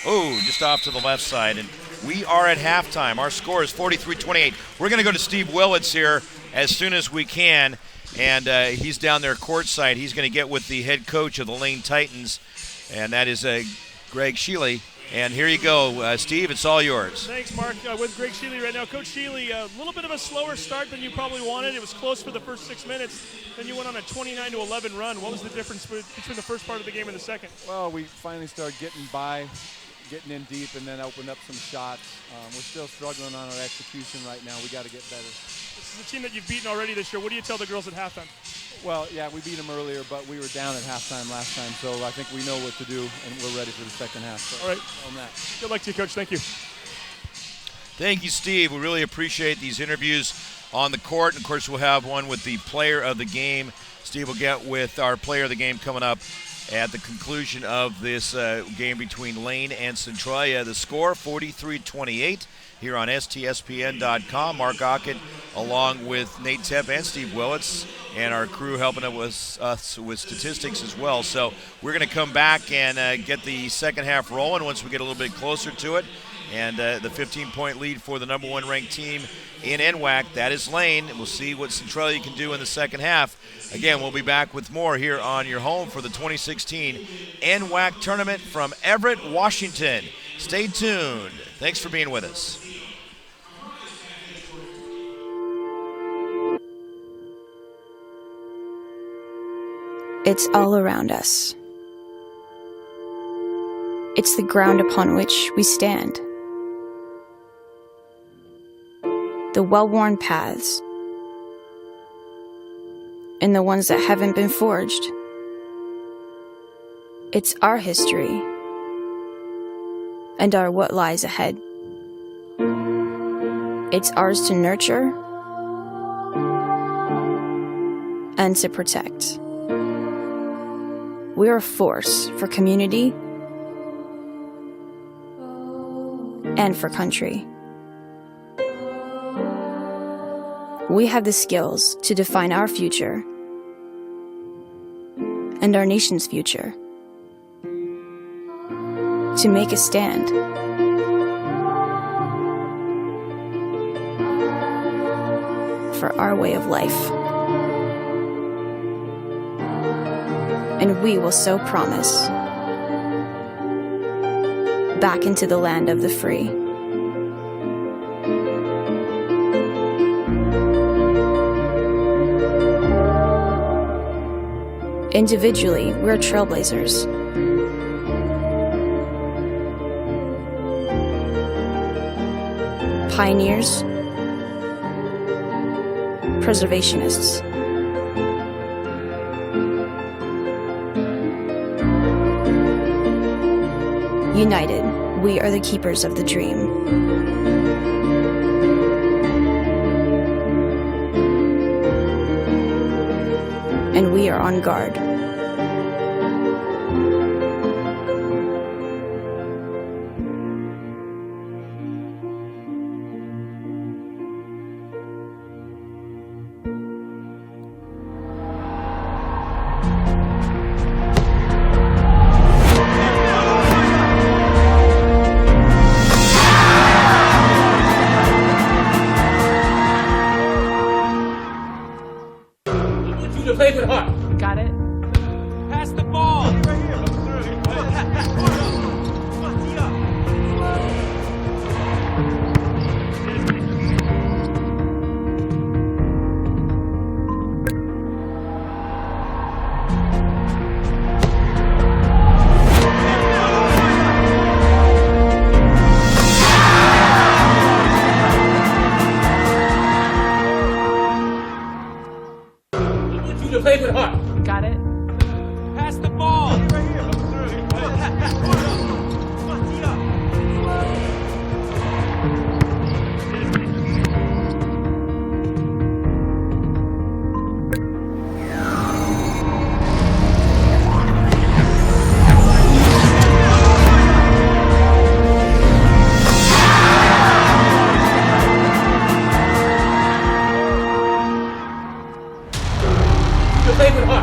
Speaker 1: Oh, just off to the left side. And we are at halftime. Our score is 43-28. We're going to go to Steve Willits here as soon as we can. And he's down there courtside. He's going to get with the head coach of the Lane Titans, and that is Greg Sheely. And here you go, Steve, it's all yours.
Speaker 11: Thanks, Mark. With Greg Sheely right now. Coach Sheely, a little bit of a slower start than you probably wanted. It was close for the first 6 minutes. Then you went on a 29-11 run. What was the difference between the first part of the game and the second?
Speaker 12: Well, we finally started getting by, getting in deep, and then opened up some shots. We're still struggling on our execution right now. We got to get better.
Speaker 11: This is a team that you've beaten already this year. What do you tell the girls at halftime?
Speaker 12: Well, yeah, we beat them earlier, but we were down at halftime last time, so I think we know what to do, and we're ready for the second half. So
Speaker 11: all right.
Speaker 12: On that.
Speaker 11: Good luck to you, Coach. Thank you.
Speaker 1: Thank you, Steve. We really appreciate these interviews on the court. And, of course, we'll have one with the player of the game. Steve will get with our player of the game coming up at the conclusion of this game between Lane and Centralia. The score, 43-28. Here on STSPN.com. Mark Ockett along with Nate Tepp and Steve Willits and our crew helping us with statistics as well. So we're going to come back and get the second half rolling once we get a little bit closer to it. And the 15-point lead for the number one ranked team in NWAC, that is Lane. We'll see what Centralia can do in the second half. Again, we'll be back with more here on your home for the 2016 NWAC tournament from Everett, Washington. Stay tuned. Thanks for being with us.
Speaker 13: It's all around us. It's the ground upon which we stand. The well-worn paths. And the ones that haven't been forged. It's our history. And our what lies ahead. It's ours to nurture and to protect. We're a force for community and for country. We have the skills to define our future and our nation's future. To make a stand. For our way of life. And we will so promise back into the land of the free. Individually, we're trailblazers. Pioneers, preservationists. United, we are the keepers of the dream. And we are on guard.
Speaker 14: Play with heart. Got it. Pass the ball. Play with heart. Got it. Pass the ball. Play with heart.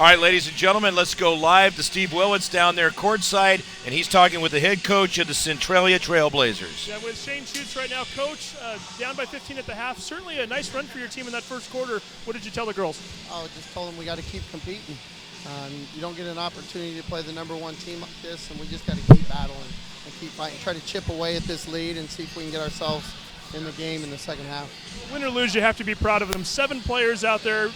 Speaker 1: All right, ladies and gentlemen, let's go live to Steve Willits down there courtside, and he's talking with the head coach of the Centralia Trailblazers.
Speaker 11: Yeah, with Shane Schutz right now, coach, down by 15 at the half. Certainly a nice run for your team in that first quarter. What did you tell the girls?
Speaker 15: Oh, just told them we got to keep competing. You don't get an opportunity to play the number one team like this, and we just got to keep battling and keep fighting. Try to chip away at this lead and see if we can get ourselves in the game in the second half.
Speaker 11: Win or lose, you have to be proud of them. 7 players out there.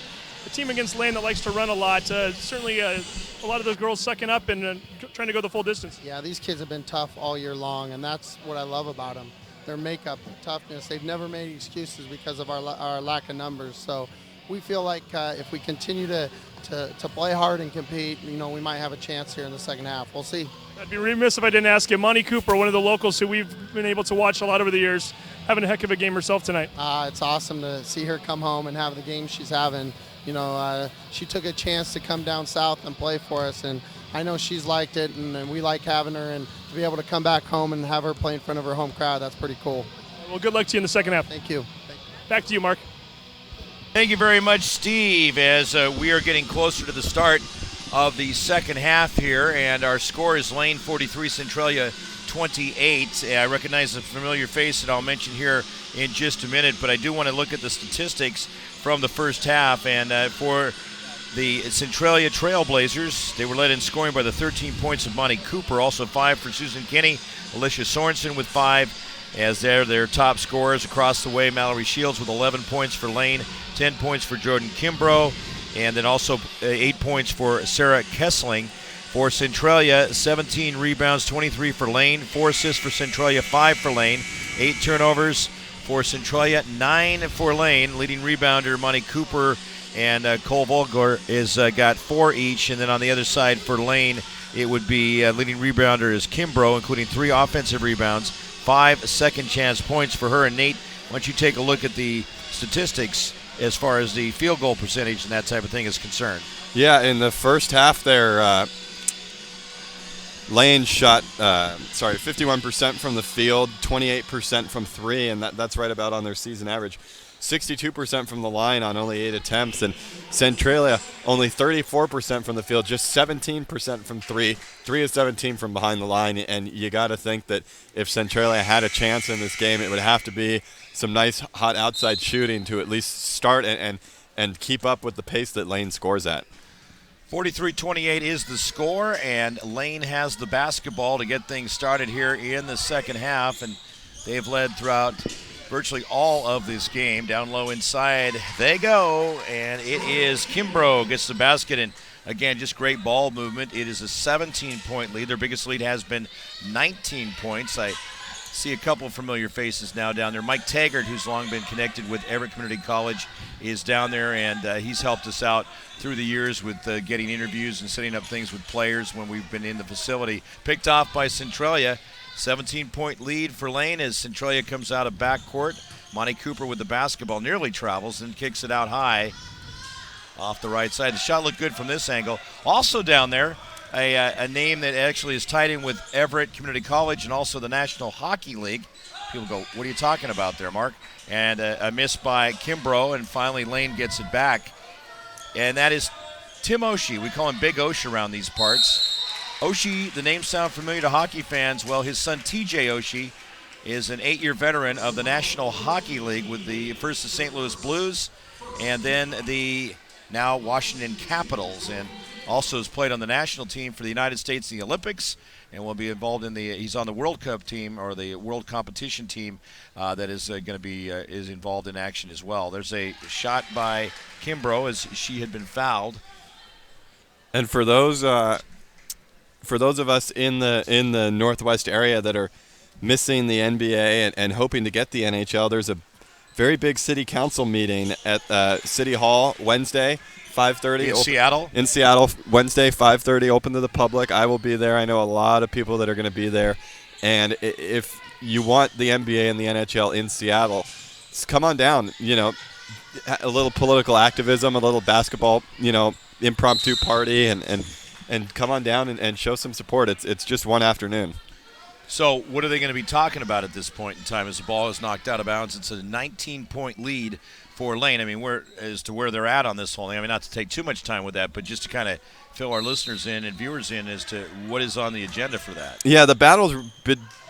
Speaker 11: A team against Lane that likes to run a lot. Certainly a lot of those girls sucking up and trying to go the full distance.
Speaker 15: Yeah, these kids have been tough all year long, and that's what I love about them. Their makeup, their toughness. They've never made excuses because of our lack of numbers. So we feel like if we continue to play hard and compete, we might have a chance here in the second half. We'll see.
Speaker 11: I'd be remiss if I didn't ask you. Monty Cooper, one of the locals who we've been able to watch a lot over the years, having a heck of a game herself tonight.
Speaker 15: It's awesome to see her come home and have the game she's having. She took a chance to come down south and play for us, and I know she's liked it, and we like having her, and to be able to come back home and have her play in front of her home crowd, that's pretty cool.
Speaker 11: Well, good luck to you in the second half.
Speaker 15: Thank you.
Speaker 11: Back to you, Mark.
Speaker 1: Thank you very much, Steve, as we are getting closer to the start of the second half here, and our score is Lane 43, Centralia 28. I recognize a familiar face that I'll mention here in just a minute, but I do want to look at the statistics from the first half, and for the Centralia Trailblazers, they were led in scoring by the 13 points of Monty Cooper, also 5 for Susan Kinney, Alicia Sorensen with 5, as they're their top scorers across the way. Mallory Shields with 11 points for Lane, 10 points for Jordan Kimbrough, and then also 8 points for Sarah Kessling. For Centralia, 17 rebounds, 23 for Lane, 4 assists for Centralia, 5 for Lane, 8 turnovers for Centralia, 9 for Lane. Leading rebounder Monty Cooper and Cole Volger is got 4 each, and then on the other side for Lane, it would be leading rebounder is Kimbrough, including 3 offensive rebounds, 5 second chance points for her. And Nate, why don't you take a look at the statistics as far as the field goal percentage and that type of thing is concerned?
Speaker 2: Yeah, in the first half there, Lane shot 51% from the field, 28% from 3, and that's right about on their season average. 62% from the line on only 8 attempts, and Centralia only 34% from the field, just 17% from 3. 3 of 17 from behind the line, and you got to think that if Centralia had a chance in this game, it would have to be some nice hot outside shooting to at least start and keep up with the pace that Lane scores at.
Speaker 1: 43-28 is the score, and Lane has the basketball to get things started here in the second half, and they've led throughout virtually all of this game. Down low inside they go, and it is Kimbrough gets the basket, and again, just great ball movement. It is a 17-point lead. Their biggest lead has been 19 points. I see a couple of familiar faces now down there. Mike Taggart, who's long been connected with Everett Community College, is down there, and he's helped us out through the years with getting interviews and setting up things with players when we've been in the facility. Picked off by Centralia. 17-point lead for Lane as Centralia comes out of backcourt. Monty Cooper with the basketball nearly travels and kicks it out high off the right side. The shot looked good from this angle. Also down there, a name that actually is tied in with Everett Community College and also the National Hockey League. People go, what are you talking about there, Mark? And a miss by Kimbrough, and finally Lane gets it back. And that is Tim Oshie. We call him Big Osh around these parts. Oshie, the name sound familiar to hockey fans. Well, his son TJ Oshie is an 8-year veteran of the National Hockey League with first the St. Louis Blues and then the now Washington Capitals, and also has played on the national team for the United States in the Olympics, and will be involved in he's on the World Cup team, or the World Competition team that is going to be is involved in action as well. There's a shot by Kimbrough as she had been fouled.
Speaker 2: And for those of us in the Northwest area that are missing the NBA and hoping to get the NHL, there's a very big city council meeting at City Hall Wednesday, 5:30.
Speaker 1: Seattle?
Speaker 2: In Seattle, Wednesday, 5:30, open to the public. I will be there. I know a lot of people that are going to be there. And if you want the NBA and the NHL in Seattle, just come on down. A little political activism, a little basketball, impromptu party, and come on down and show some support. It's just one afternoon.
Speaker 1: So what are they going to be talking about at this point in time as the ball is knocked out of bounds? It's a 19-point lead for Lane. I mean, as to where they're at on this whole thing. I mean, not to take too much time with that, but just to kind of fill our listeners in and viewers in as to what is on the agenda for that.
Speaker 2: Yeah, the battle's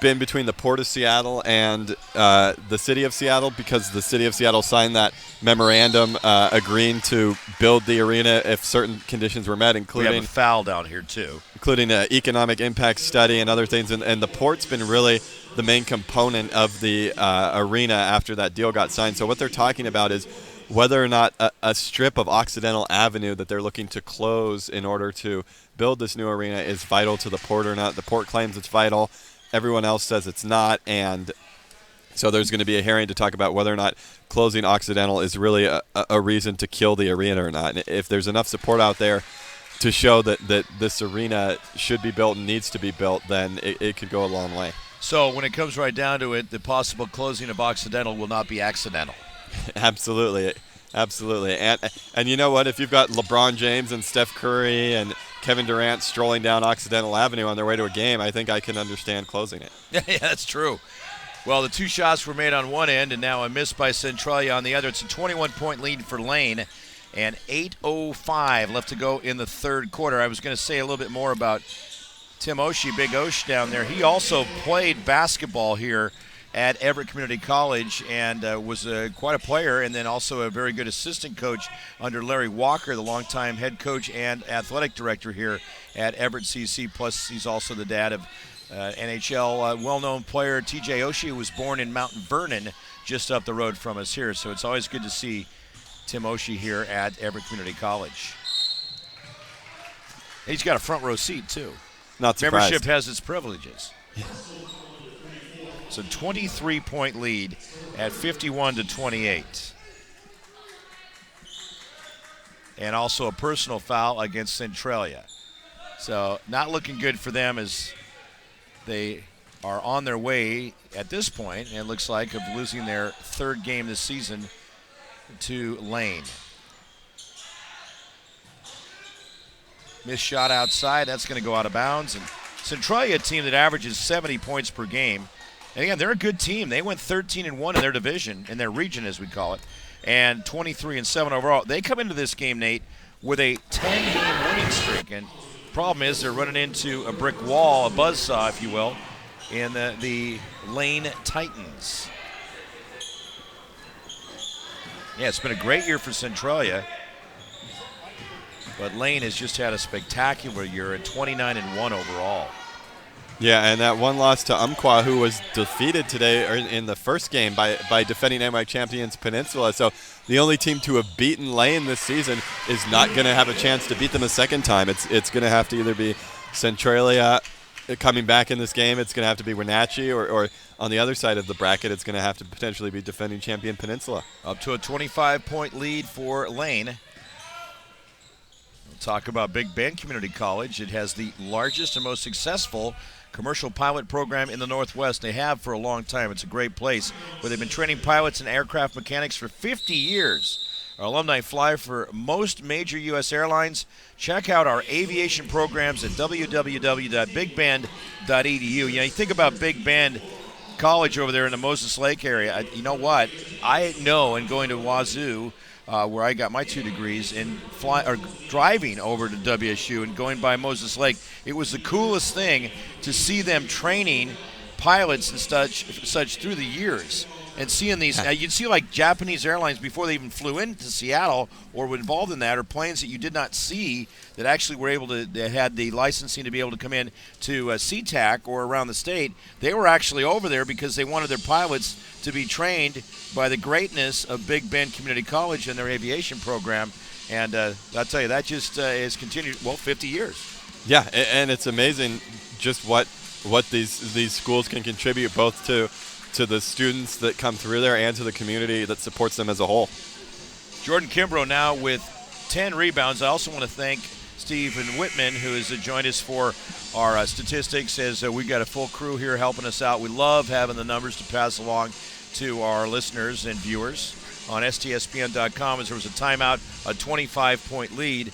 Speaker 2: been between the Port of Seattle and the City of Seattle, because the City of Seattle signed that memorandum agreeing to build the arena if certain conditions were met, including
Speaker 1: we have a foul down here too,
Speaker 2: including an economic impact study and other things. And the Port's been really the main component of the arena after that deal got signed. So what they're talking about is whether or not a strip of Occidental Avenue that they're looking to close in order to build this new arena is vital to the Port or not. The Port claims it's vital. Everyone else says it's not. And so there's going to be a hearing to talk about whether or not closing Occidental is really a reason to kill the arena or not. And if there's enough support out there to show that this arena should be built and needs to be built, then it could go a long way.
Speaker 1: So when it comes right down to it, the possible closing of Occidental will not be accidental.
Speaker 2: Absolutely. And you know what? If you've got LeBron James and Steph Curry and Kevin Durant strolling down Occidental Avenue on their way to a game, I think I can understand closing it.
Speaker 1: Yeah, that's true. Well, the two shots were made on one end and now a miss by Centralia on the other. It's a 21-point lead for Lane and 8:05 left to go in the third quarter. I was going to say a little bit more about Tim Oshie, Big Osh down there. He also played basketball here at Everett Community College and was quite a player, and then also a very good assistant coach under Larry Walker, the longtime head coach and athletic director here at Everett CC. Plus, he's also the dad of NHL well-known player TJ Oshie, who was born in Mount Vernon, just up the road from us here. So it's always good to see Tim Oshie here at Everett Community College. He's got a front row seat, too.
Speaker 2: Not surprised.
Speaker 1: Membership has its privileges. It's a 23-point lead at 51-28. And also a personal foul against Centralia. So not looking good for them as they are on their way at this point, and it looks like, of losing their third game this season to Lane. Missed shot outside. That's going to go out of bounds. And Centralia, a team that averages 70 points per game. And again, they're a good team. They went 13-1 in their division, in their region as we call it, and 23-7 overall. They come into this game, Nate, with a 10-game winning streak. And problem is they're running into a brick wall, a buzzsaw, if you will, in the Lane Titans. Yeah, it's been a great year for Centralia. But Lane has just had a spectacular year at 29-1 overall.
Speaker 2: Yeah, and that one loss to Umpqua, who was defeated today or in the first game by defending NY champions Peninsula. So the only team to have beaten Lane this season is not going to have a chance to beat them a second time. It's going to have to either be Centralia coming back in this game. It's going to have to be Wenatchee, or on the other side of the bracket, it's going to have to potentially be defending champion Peninsula.
Speaker 1: Up to a 25-point lead for Lane. We'll talk about Big Bend Community College. It has the largest and most successful commercial pilot program in the Northwest. They have for a long time. It's a great place where they've been training pilots and aircraft mechanics for 50 years. Our alumni fly for most major U.S. airlines. Check out our aviation programs at www.bigbend.edu. You know, you think about Big Bend College over there in the Moses Lake area. You know what? I know, in going to Wazoo, where I got my 2 degrees, and driving over to WSU and going by Moses Lake, it was the coolest thing to see them training pilots and such through the years. And seeing these, you'd see like Japanese airlines before they even flew into Seattle or were involved in that, or planes that you did not see that actually were able to, that had the licensing to be able to come in to SeaTac or around the state. They were actually over there because they wanted their pilots to be trained by the greatness of Big Bend Community College and their aviation program. And I'll tell you, that just has continued, 50 years.
Speaker 2: Yeah, and it's amazing just what these schools can contribute both to the students that come through there and to the community that supports them as a whole.
Speaker 1: Jordan Kimbrough now with 10 rebounds. I also want to thank Stephen Whitman, who has joined us for our statistics, as we've got a full crew here helping us out. We love having the numbers to pass along to our listeners and viewers on stspn.com, as there was a timeout, a 25-point lead.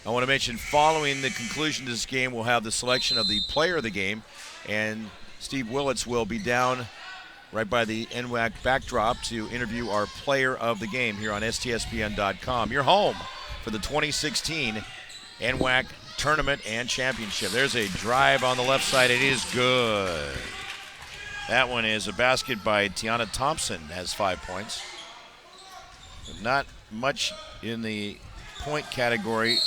Speaker 1: I want to mention, following the conclusion of this game, we'll have the selection of the player of the game, and Steve Willits will be down right by the NWAC backdrop to interview our player of the game here on STSPN.com. Your home for the 2016 NWAC Tournament and Championship. There's a drive on the left side. It is good. That one is a basket by Tiana Thompson, has 5 points. Not much in the point category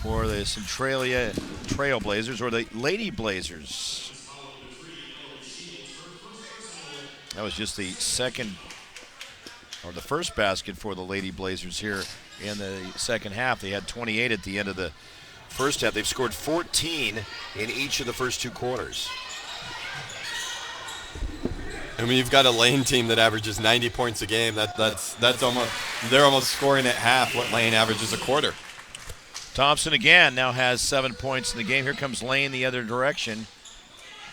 Speaker 1: for the Centralia Trailblazers or the Lady Blazers. That was just the first basket for the Lady Blazers here in the second half. They had 28 at the end of the first half. They've scored 14 in each of the first 2 quarters.
Speaker 2: I mean, you've got a Lane team that averages 90 points a game. That's almost, they're almost scoring at half what Lane averages a quarter.
Speaker 1: Thompson again now has 7 points in the game. Here comes Lane the other direction.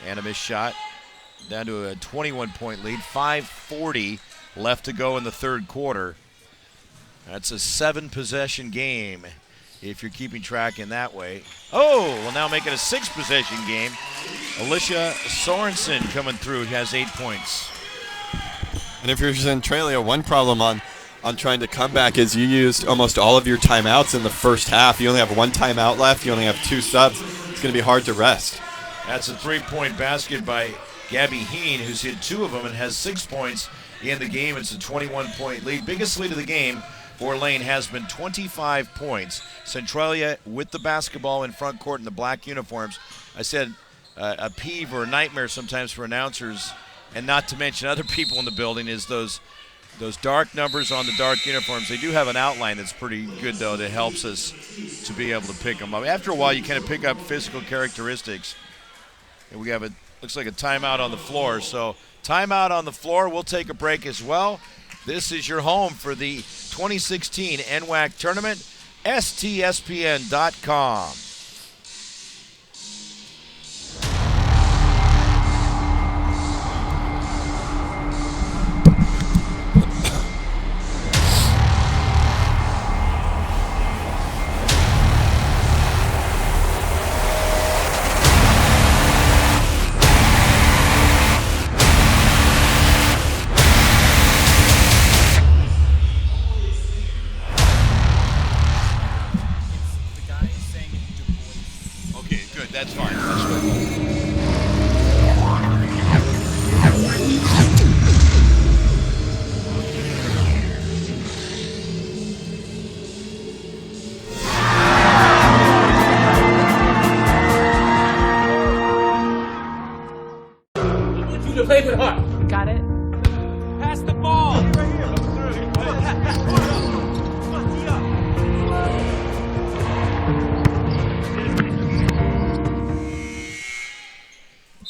Speaker 1: And a missed shot. Down to a 21-point lead. 5:40 left to go in the third quarter. That's a 7-possession game if you're keeping track in that way. Oh, well, now make it a 6-possession game. Alicia Sorensen coming through. He has 8 points.
Speaker 2: And if you're Centralia, one problem on trying to come back is you used almost all of your timeouts in the first half. You only have 1 timeout left. You only have 2 subs. It's going to be hard to rest.
Speaker 1: That's a 3-point basket by Gabby Heen, who's hit 2 of them and has 6 points in the game. It's a 21-point lead. Biggest lead of the game for Lane has been 25 points. Centralia with the basketball in front court in the black uniforms. I said a peeve or a nightmare sometimes for announcers, and not to mention other people in the building, is those dark numbers on the dark uniforms. They do have an outline that's pretty good, though, that helps us to be able to pick them up. After a while, you kind of pick up physical characteristics. And we have looks like a timeout on the floor. So timeout on the floor. We'll take a break as well. This is your home for the 2016 NWAC Tournament, STSPN.com. That's fine. That's good.
Speaker 14: I want you to play with heart.
Speaker 16: Got it.
Speaker 14: Pass the ball.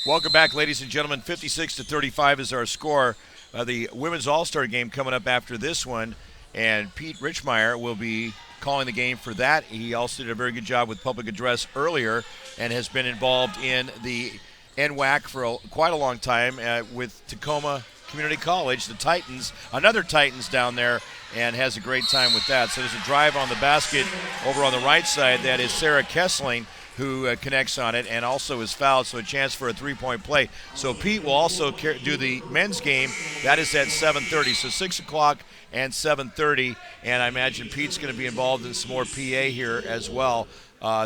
Speaker 1: Welcome back, ladies and gentlemen. 56-35 is our score. The Women's All-Star game coming up after this one, and Pete Richmeyer will be calling the game for that. He also did a very good job with public address earlier and has been involved in the NWAC for quite a long time with Tacoma Community College, the Titans, another Titans down there, and has a great time with that. So there's a drive on the basket over on the right side. That is Sarah Kessling, who connects on it and also is fouled, so a chance for a 3-point play. So Pete will also do the men's game. That is at 7:30, so 6 o'clock and 7:30, and I imagine Pete's going to be involved in some more PA here as well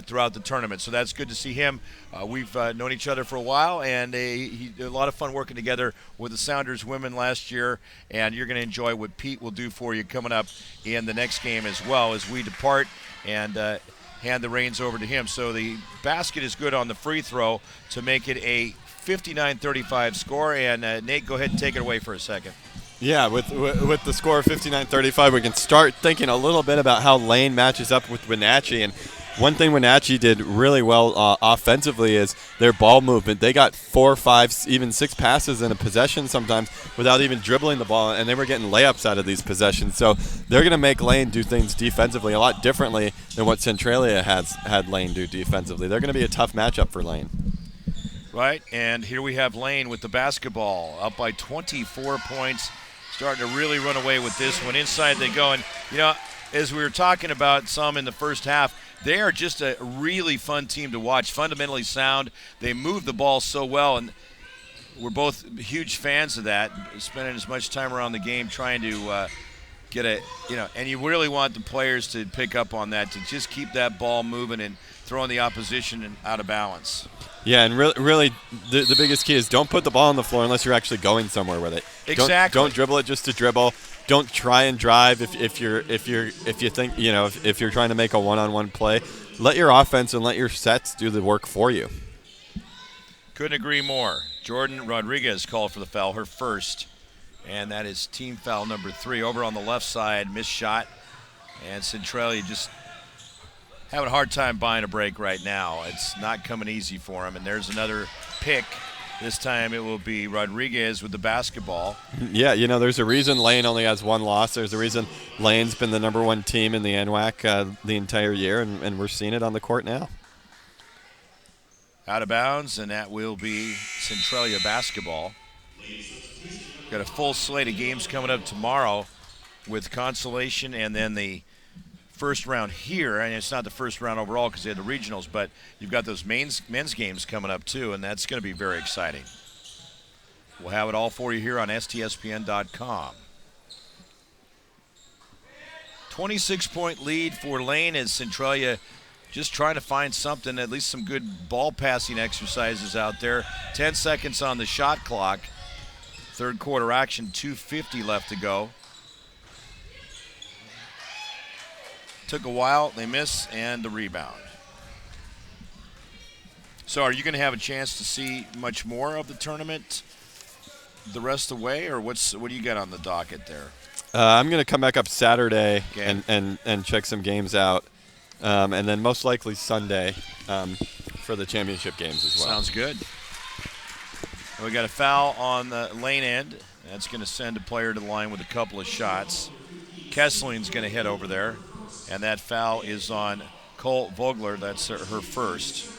Speaker 1: throughout the tournament. So that's good to see him. We've known each other for a while, and he did a lot of fun working together with the Sounders women last year, and you're going to enjoy what Pete will do for you coming up in the next game as well as we depart and hand the reins over to him. So the basket is good on the free throw to make it a 59-35 score. And Nate, go ahead and take it away for a second.
Speaker 2: Yeah, with the score of 59-35, we can start thinking a little bit about how Lane matches up with Wenatchee. And one thing Wenatchee did really well offensively is their ball movement. They got 4, 5, even 6 passes in a possession sometimes without even dribbling the ball, and they were getting layups out of these possessions. So they're going to make Lane do things defensively a lot differently than what Centralia has had Lane do defensively. They're going to be a tough matchup for Lane.
Speaker 1: Right, and here we have Lane with the basketball, up by 24 points, starting to really run away with this one. Inside they go, and, you know, as we were talking about some in the first half, they are just a really fun team to watch, fundamentally sound. They move the ball so well, and we're both huge fans of that, spending as much time around the game trying to get a, and you really want the players to pick up on that, to just keep that ball moving and throwing the opposition out of balance.
Speaker 2: Yeah, and really, the biggest key is don't put the ball on the floor unless you're actually going somewhere with it.
Speaker 1: Exactly.
Speaker 2: Don't dribble it just to dribble. Don't try and drive if you think if you're trying to make a one-on-one play. Let your offense and let your sets do the work for you.
Speaker 1: Couldn't agree more. Jordan Rodriguez called for the foul, her first, and that is team foul number 3. Over on the left side, missed shot, and Centralia just having a hard time buying a break right now. It's not coming easy for them, and there's another pick. This time it will be Rodriguez with the basketball.
Speaker 2: Yeah, there's a reason Lane only has one loss. There's a reason Lane's been the number 1 team in the NWAC the entire year, and we're seeing it on the court now.
Speaker 1: Out of bounds, and that will be Centralia basketball. Got a full slate of games coming up tomorrow with consolation and then the first round here. And it's not the first round overall because they had the regionals, but you've got those men's games coming up too, and that's going to be very exciting. We'll have it all for you here on STSPN.com. 26-point lead for Lane as Centralia just trying to find something, at least some good ball passing exercises out there. 10 seconds on the shot clock. Third quarter action, 2:50 left to go. Took a while, they miss, and the rebound. So are you going to have a chance to see much more of the tournament the rest of the way, or what do you got on the docket there?
Speaker 2: I'm going to come back up Saturday
Speaker 1: Okay.
Speaker 2: and check some games out. And then most likely Sunday for the championship games as well.
Speaker 1: Sounds good. We got a foul on the lane end. That's going to send a player to the line with a couple of shots. Kessling's going to head over there, and that foul is on Cole Vogler. That's her first.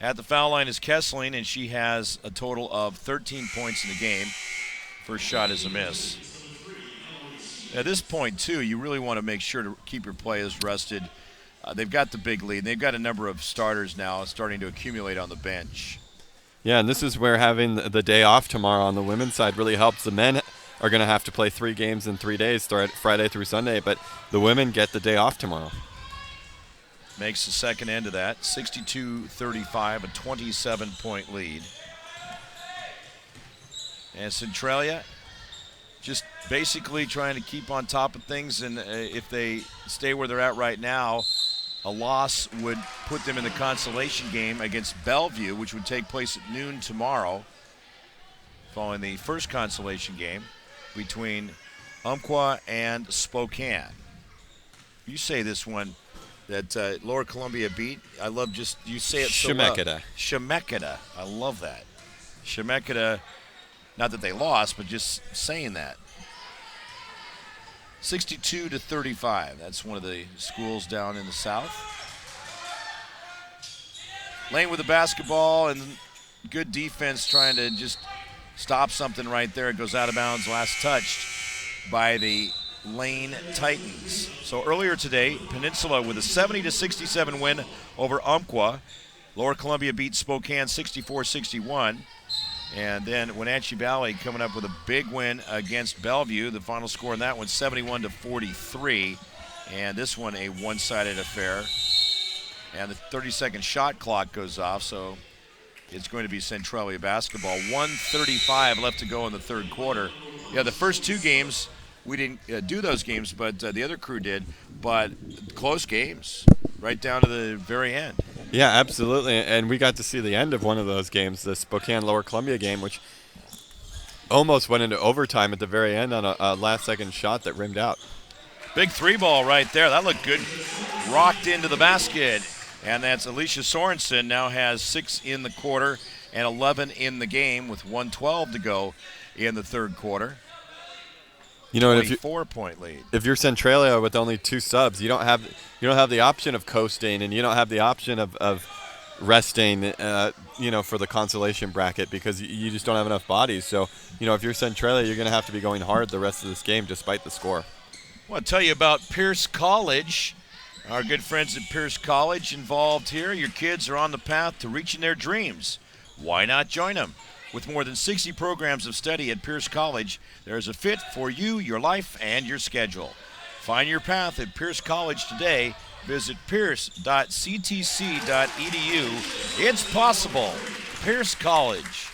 Speaker 1: At the foul line is Kessling, and she has a total of 13 points in the game. First shot is a miss. At this point, too, you really want to make sure to keep your players rested. They've got the big lead. They've got a number of starters now starting to accumulate on the bench.
Speaker 2: Yeah, and this is where having the day off tomorrow on the women's side really helps. The men are going to have to play 3 games in 3 days, start Friday through Sunday, but the women get the day off tomorrow.
Speaker 1: Makes the second end of that. 62-35, a 27-point lead. And Centralia just basically trying to keep on top of things, and if they stay where they're at right now, a loss would put them in the consolation game against Bellevue, which would take place at noon tomorrow, following the first consolation game between Umpqua and Spokane. You say this one that Lower Columbia beat. I love just, you say it so well. Chemeketa. I love that. Chemeketa. Not that they lost, but just saying that. 62-35. That's one of the schools down in the south. Lane with the basketball and good defense trying to just stop something right there. It goes out of bounds, last touched by the Lane Titans. So earlier today, Peninsula with a 70-67 win over Umpqua. Lower Columbia beat Spokane 64-61. And then Wenatchee Valley coming up with a big win against Bellevue. The final score in that one, 71-43. And this one, a one-sided affair. And the 30-second shot clock goes off, so it's going to be Centralia basketball. 1:35 left to go in the third quarter. Yeah, the first 2 games, we didn't do those games, but the other crew did. But close games, right down to the very end.
Speaker 2: Yeah, absolutely. And we got to see the end of one of those games, the Spokane Lower Columbia game, which almost went into overtime at the very end on a last-second shot that rimmed out.
Speaker 1: Big 3-ball right there. That looked good. Rocked into the basket. And that's Alicia Sorensen, now has 6 in the quarter and 11 in the game with 1:12 to go in the third quarter.
Speaker 2: You know,
Speaker 1: 24-point lead.
Speaker 2: If you're Centralia with only 2 subs, you don't have the option of coasting, and you don't have the option of resting, for the consolation bracket because you just don't have enough bodies. So, if you're Centralia, you're going to have to be going hard the rest of this game despite the score.
Speaker 1: I want to tell you about Pierce College. Our good friends at Pierce College involved here. Your kids are on the path to reaching their dreams. Why not join them? With more than 60 programs of study at Pierce College, there's a fit for you, your life, and your schedule. Find your path at Pierce College today. Visit pierce.ctc.edu. It's possible. Pierce College.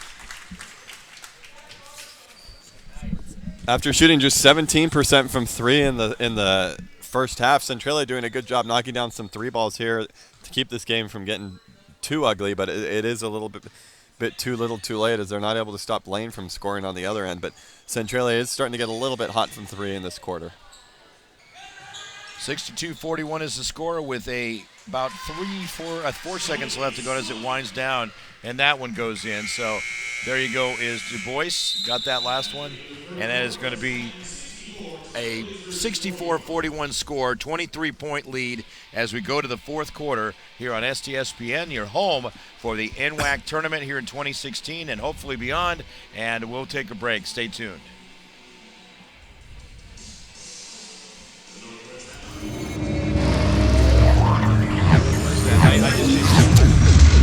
Speaker 2: After shooting just 17% from three in the first half, Centralia doing a good job knocking down some three balls here to keep this game from getting too ugly, but it is a little bit too little too late as they're not able to stop Lane from scoring on the other end. But Centralia is starting to get a little bit hot from three in this quarter.
Speaker 1: 62-41 is the score with about 4 seconds left to go as it winds down, and that one goes in. So there you go, is Du Bois got that last one, and that is going to be a 64-41 score, 23-point lead as we go to the fourth quarter here on STSPN, your home for the NWAC tournament here in 2016 and hopefully beyond. And we'll take a break. Stay tuned.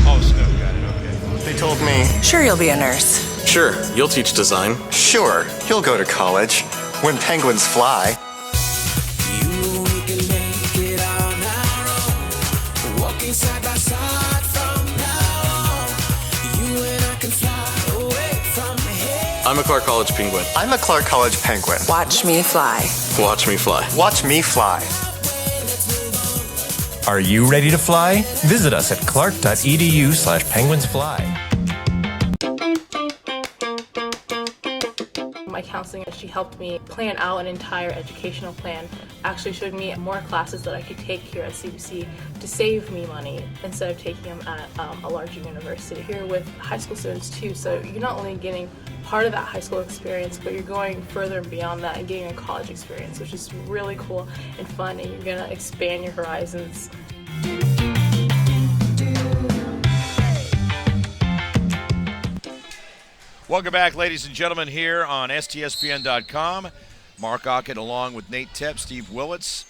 Speaker 1: Oh, Snow, got it, okay.
Speaker 3: They told me,
Speaker 4: Sure, you'll be a nurse.
Speaker 5: Sure, you'll teach design.
Speaker 3: sure, he'll go to college when penguins fly.
Speaker 6: You know we can make it on our own. Walking side by side from now on. You and I can fly away from here.
Speaker 5: I'm a Clark College Penguin.
Speaker 3: I'm a Clark College penguin.
Speaker 4: Watch me fly.
Speaker 5: Watch me fly.
Speaker 3: Watch me fly.
Speaker 7: Are you ready to fly? Visit us at clark.edu/penguinsfly.
Speaker 8: My counselor, she helped me plan out an entire educational plan, actually showed me more classes that I could take here at CBC to save me money instead of taking them at a larger university. Here with high school students too, so you're not only getting part of that high school experience, but you're going further and beyond that and getting a college experience, which is really cool and fun, and you're gonna expand your horizons.
Speaker 1: Welcome back, ladies and gentlemen, here on STSPN.com. Mark Ockett along with Nate Tepp, Steve Willits,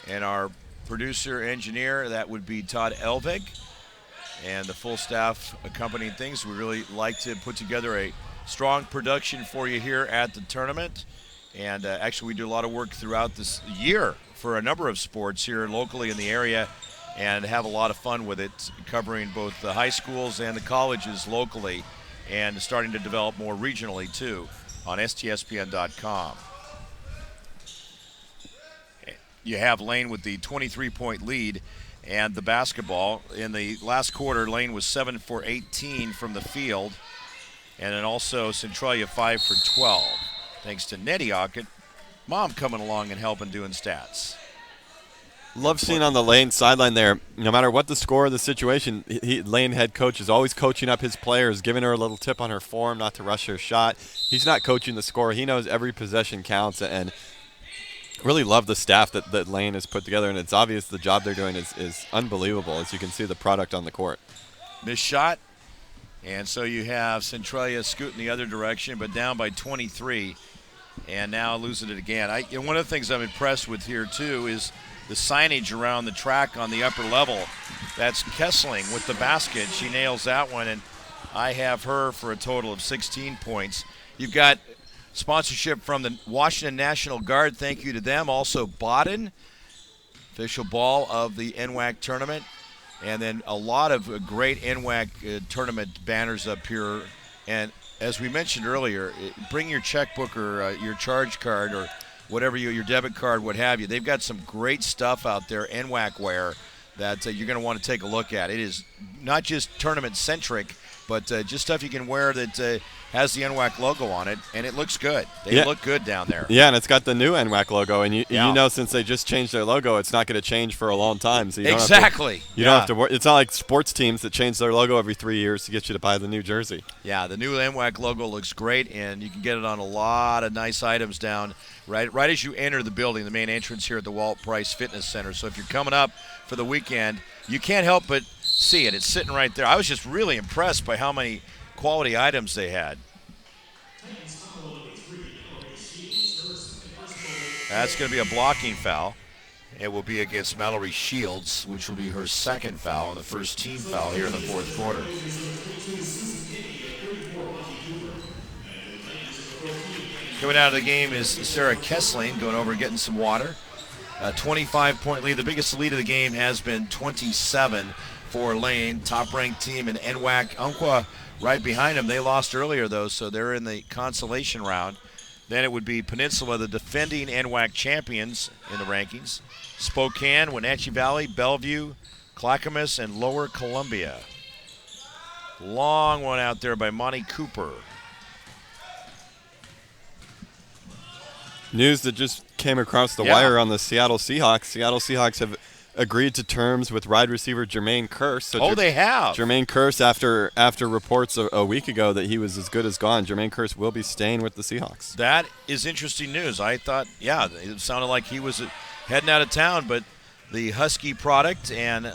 Speaker 1: and our producer, engineer, that would be Todd Elvig, and the full staff accompanying things. We really like to put together a strong production for you here at the tournament. And actually, we do a lot of work throughout this year for a number of sports here locally in the area and have a lot of fun with it, covering both the high schools and the colleges locally, and starting to develop more regionally too on STSPN.com. You have Lane with the 23-point lead and the basketball. In the last quarter, Lane was 7 for 18 from the field, and then also Centralia 5 for 12. Thanks to Nettie Ockett, Mom coming along and helping doing stats.
Speaker 2: Love seeing on the Lane sideline there, no matter what the score of the situation, Lane head coach is always coaching up his players, giving her a little tip on her form not to rush her shot. He's not coaching the score. He knows every possession counts, and really love the staff that Lane has put together, and it's obvious the job they're doing is unbelievable, as you can see the product on the court.
Speaker 1: Missed shot, and so you have Centralia scooting the other direction, but down by 23, and now losing it again. One of the things I'm impressed with here, too, is the signage around the track on the upper level. That's Kessling with the basket. She nails that one, and I have her for a total of 16 points. You've got sponsorship from the Washington National Guard. Thank you to them. Also Baden, official ball of the NWAC tournament. And then a lot of great NWAC tournament banners up here. And as we mentioned earlier, bring your checkbook or your charge card or whatever your debit card, what have you. They've got some great stuff out there, NWAC wear, that you're going to want to take a look at. It is not just tournament-centric, but just stuff you can wear that has the NWAC logo on it, and it looks good. They look good down there.
Speaker 2: Yeah, and it's got the new NWAC logo, and you know since they just changed their logo, it's not going to change for a long time. So you don't have to, you don't have to worry. It's not like sports teams that change their logo every 3 years to get you to buy the new jersey.
Speaker 1: Yeah, the new NWAC logo looks great, and you can get it on a lot of nice items down right as you enter the building, the main entrance here at the Walt Price Fitness Center. So if you're coming up for the weekend, you can't help but see it. It's sitting right there. I was just really impressed by how many quality items they had. That's going to be a blocking foul. It will be against Mallory Shields, which will be her second foul and the first team foul here in the fourth quarter. Coming out of the game is Sarah Kessling going over and getting some water. A 25-point lead. The biggest lead of the game has been 27 for Lane. Top-ranked team in NWAC. Umpqua right behind them. They lost earlier, though, so they're in the consolation round. Then it would be Peninsula, the defending NWAC champions in the rankings. Spokane, Wenatchee Valley, Bellevue, Clackamas, and Lower Columbia. Long one out there by Monty Cooper.
Speaker 2: News that just came across the wire on the Seattle Seahawks. Seattle Seahawks have agreed to terms with wide receiver Jermaine Kearse. So
Speaker 1: they have.
Speaker 2: Jermaine Kearse, after reports a week ago that he was as good as gone, Jermaine Kearse will be staying with the Seahawks.
Speaker 1: That is interesting news. I thought, it sounded like he was heading out of town, but the Husky product, and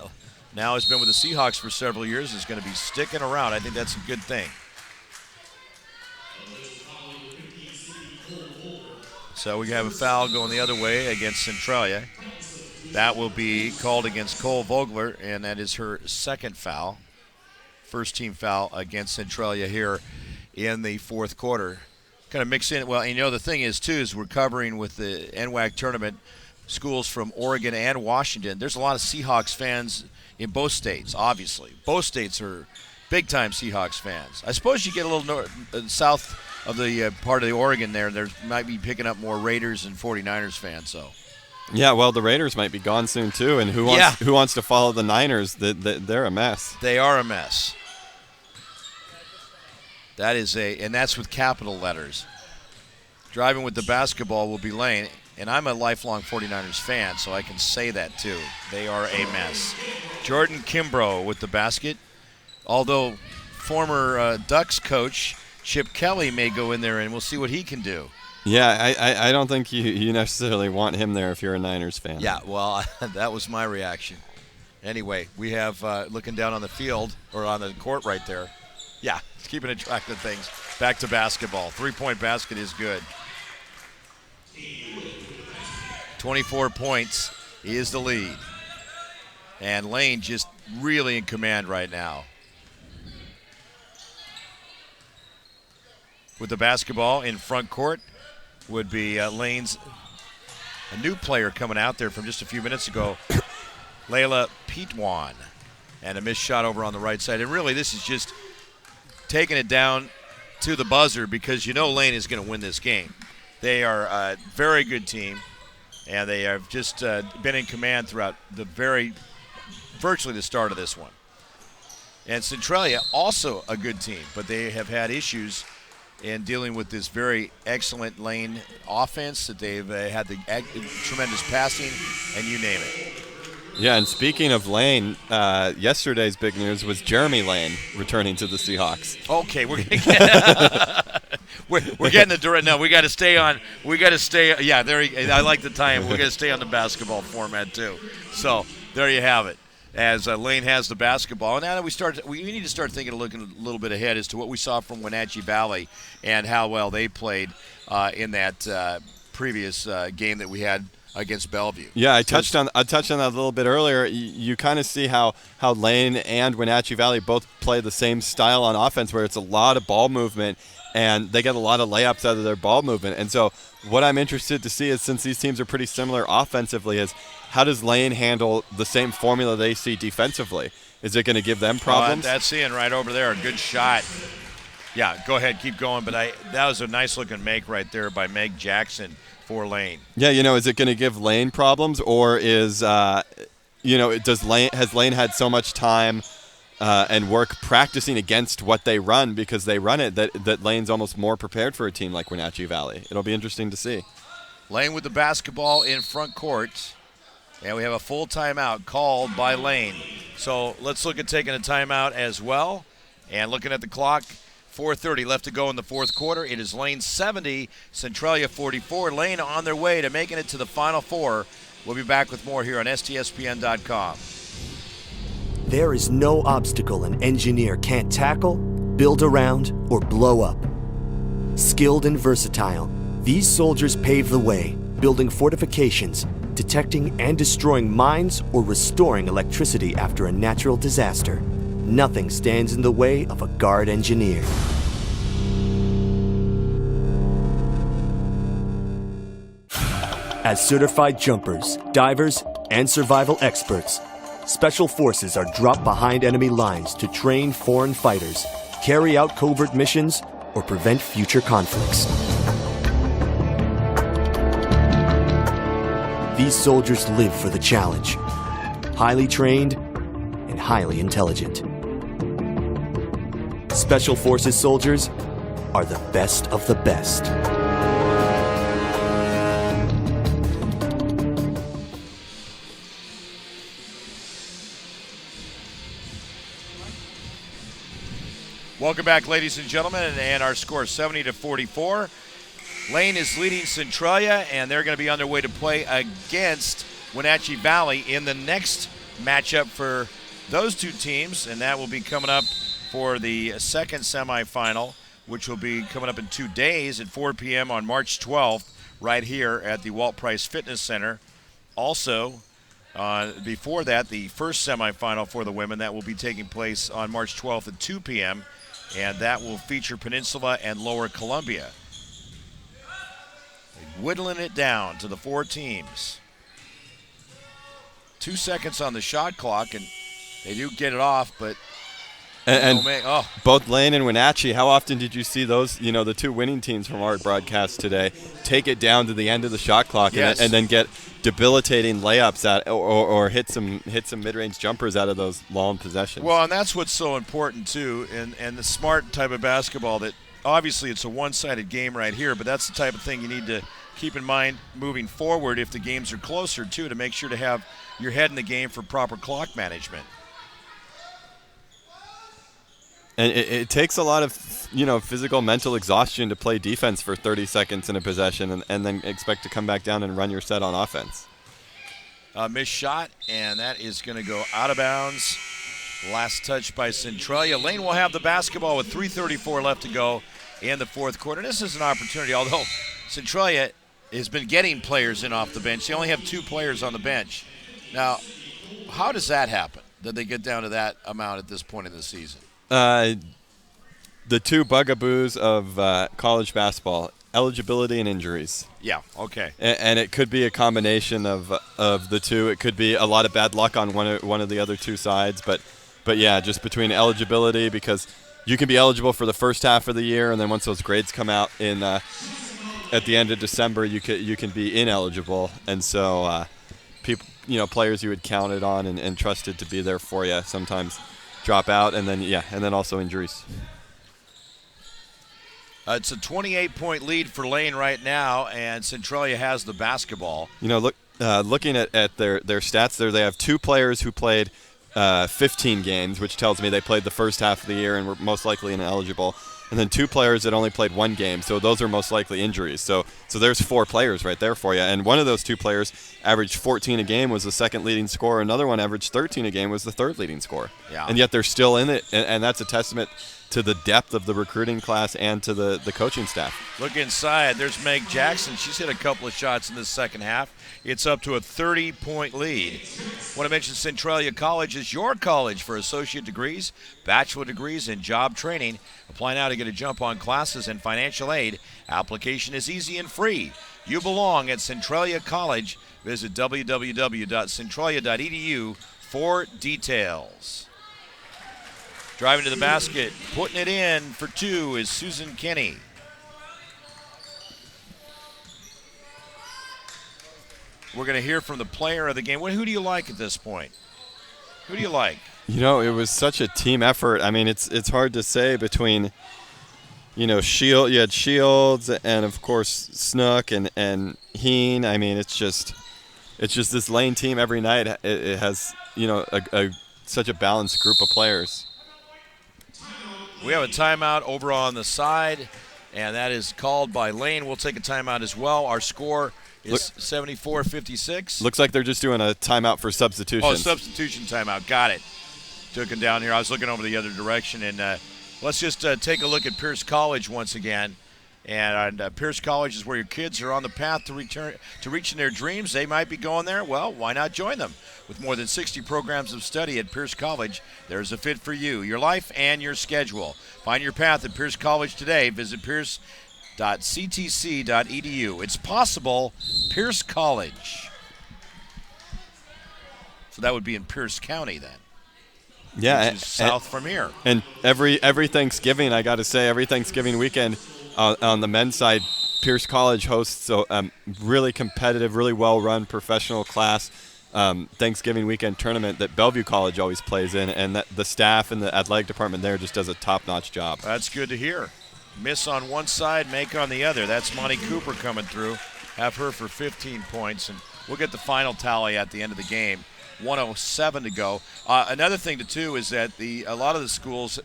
Speaker 1: now has been with the Seahawks for several years, is going to be sticking around. I think that's a good thing. So we have a foul going the other way against Centralia. That will be called against Cole Vogler, and that is her second foul. First team foul against Centralia here in the fourth quarter. Kind of mix in. Well, the thing is, too, is we're covering with the NWAC tournament schools from Oregon and Washington. There's a lot of Seahawks fans in both states, obviously. Both states are big-time Seahawks fans. I suppose you get a little south of the part of the Oregon there might be picking up more Raiders and 49ers fans. So,
Speaker 2: yeah, well, the Raiders might be gone soon too, and who wants to follow the Niners? They're a mess.
Speaker 1: They are a mess. And that's with capital letters. Driving with the basketball will be Lane, and I'm a lifelong 49ers fan, so I can say that too. They are a mess. Jordan Kimbrough with the basket, although former Ducks coach Chip Kelly may go in there, and we'll see what he can do.
Speaker 2: Yeah, I don't think you necessarily want him there if you're a Niners fan.
Speaker 1: Yeah, well, that was my reaction. Anyway, we have, looking down on the field, or on the court right there. Yeah, keeping track of things. Back to basketball. Three-point basket is good. 24 points is the lead. And Lane just really in command right now. With the basketball in front court would be Lane's a new player coming out there from just a few minutes ago, Layla Peetwan, and a missed shot over on the right side. And really, this is just taking it down to the buzzer because Lane is going to win this game. They are a very good team, and they have just been in command throughout virtually the start of this one. And Centralia, also a good team, but they have had issues in dealing with this very excellent Lane offense that they've had the tremendous passing, and you name it.
Speaker 2: Yeah, and speaking of Lane, yesterday's big news was Jeremy Lane returning to the Seahawks.
Speaker 1: Okay, we're getting the direct. No, we got to stay on. We got to stay. Yeah, I like the time. We got to stay on the basketball format too. So there you have it. As Lane has the basketball. And now that we need to start looking a little bit ahead as to what we saw from Wenatchee Valley and how well they played in that previous game that we had against Bellevue.
Speaker 2: Yeah, I touched on that a little bit earlier. You kind of see how Lane and Wenatchee Valley both play the same style on offense, where it's a lot of ball movement, and they get a lot of layups out of their ball movement. And so what I'm interested to see is, since these teams are pretty similar offensively, is how does Lane handle the same formula they see defensively? Is it going to give them problems?
Speaker 1: That's Ian right over there. Good shot. Yeah, go ahead, keep going. But that was a nice-looking make right there by Meg Jackson for Lane.
Speaker 2: Yeah, is it going to give Lane problems, or has Lane had so much time and work practicing against what they run, because they run it, that Lane's almost more prepared for a team like Wenatchee Valley? It'll be interesting to see.
Speaker 1: Lane with the basketball in front court. And we have a full timeout called by Lane. So let's look at taking a timeout as well. And looking at the clock, 4:30 left to go in the fourth quarter. It is Lane 70, Centralia 44. Lane on their way to making it to the Final Four. We'll be back with more here on STSPN.com.
Speaker 9: There is no obstacle an engineer can't tackle, build around, or blow up. Skilled and versatile, these soldiers pave the way, building fortifications, detecting and destroying mines, or restoring electricity after a natural disaster. Nothing stands in the way of a guard engineer. As certified jumpers, divers, and survival experts, Special Forces are dropped behind enemy lines to train foreign fighters, carry out covert missions, or prevent future conflicts. These soldiers live for the challenge, highly trained and highly intelligent. Special Forces soldiers are the best of the best.
Speaker 1: Welcome back, ladies and gentlemen, and our score 70-44. Lane is leading Centralia, and they're going to be on their way to play against Wenatchee Valley in the next matchup for those two teams, and that will be coming up for the second semifinal, which will be coming up in 2 days at 4 p.m. on March 12th, right here at the Walt Price Fitness Center. Also, before that, the first semifinal for the women, that will be taking place on March 12th at 2 p.m., and that will feature Peninsula and Lower Columbia. Whittling it down to the 4 teams. 2 seconds on the shot clock, and they do get it off, but
Speaker 2: both Lane and Wenatchee, how often did you see those, the two winning teams from our broadcast today, take it down to the end of the shot clock and then get debilitating layups or hit some mid-range jumpers out of those long possessions?
Speaker 1: Well, and that's what's so important, too, and the smart type of basketball that obviously it's a one-sided game right here, but that's the type of thing you need to keep in mind moving forward if the games are closer, too, to make sure to have your head in the game for proper clock management.
Speaker 2: And it takes a lot of, physical, mental exhaustion to play defense for 30 seconds in a possession and then expect to come back down and run your set on offense.
Speaker 1: Missed shot, and that is going to go out of bounds. Last touch by Centralia. Lane will have the basketball with 3:34 left to go in the fourth quarter. This is an opportunity, although Centralia has been getting players in off the bench. They only have 2 players on the bench. Now, how does that happen, that they get down to that amount at this point in the season?
Speaker 2: The two bugaboos of college basketball, eligibility and injuries.
Speaker 1: Yeah, okay.
Speaker 2: And it could be a combination of the two. It could be a lot of bad luck on one of the other two sides. But yeah, just between eligibility, because you can be eligible for the first half of the year, and then once those grades come out at the end of December, you can be ineligible. And so people, players you had counted on and trusted to be there for you sometimes drop out, and then also injuries.
Speaker 1: It's a 28-point lead for Lane right now, and Centralia has the basketball.
Speaker 2: Looking at their stats there, they have 2 players who played 15 games, which tells me they played the first half of the year and were most likely ineligible. And then 2 players that only played 1 game, so those are most likely injuries. So there's 4 players right there for you. And one of those 2 players averaged 14 a game, was the second leading scorer. Another one averaged 13 a game, was the third leading scorer.
Speaker 1: Yeah.
Speaker 2: And yet they're still in it, and that's a testament to the depth of the recruiting class and to the coaching staff.
Speaker 1: Look inside. There's Meg Jackson. She's hit a couple of shots in this second half. It's up to a 30-point lead. I want to mention Centralia College is your college for associate degrees, bachelor degrees, and job training. Apply now to get a jump on classes and financial aid. Application is easy and free. You belong at Centralia College. Visit www.centralia.edu for details. Driving to the basket, putting it in for 2 is Susan Kenny. We're going to hear from the player of the game. Who do you like at this point? Who do you like?
Speaker 2: It was such a team effort. I mean, it's hard to say between, Shield. You had Shields and of course Snook and Heen. I mean, it's just this Lane team every night. It has such a balanced group of players.
Speaker 1: We have a timeout over on the side, and that is called by Lane. We'll take a timeout as well. Our score is 74-56.
Speaker 2: Looks like they're just doing a timeout for substitution.
Speaker 1: Oh, substitution timeout. Got it. Took him down here. I was looking over the other direction, and let's just take a look at Pierce College once again. And Pierce College is where your kids are on the path to reaching their dreams. They might be going there. Well, why not join them? With more than 60 programs of study at Pierce College, there's a fit for you, your life, and your schedule. Find your path at Pierce College today. Visit pierce.ctc.edu. It's possible, Pierce College. So that would be in Pierce County then.
Speaker 2: Yeah,
Speaker 1: which is south from here.
Speaker 2: And every Thanksgiving, I got to say, every Thanksgiving weekend on the men's side, Pierce College hosts a really competitive, really well-run professional class Thanksgiving weekend tournament that Bellevue College always plays in, and that the staff and the athletic department there just does a top-notch job.
Speaker 1: That's good to hear. Miss on one side, make on the other. That's Monty Cooper coming through. Have her for 15 points, and we'll get the final tally at the end of the game. 1:07 to go. Another thing, too, is that a lot of the schools,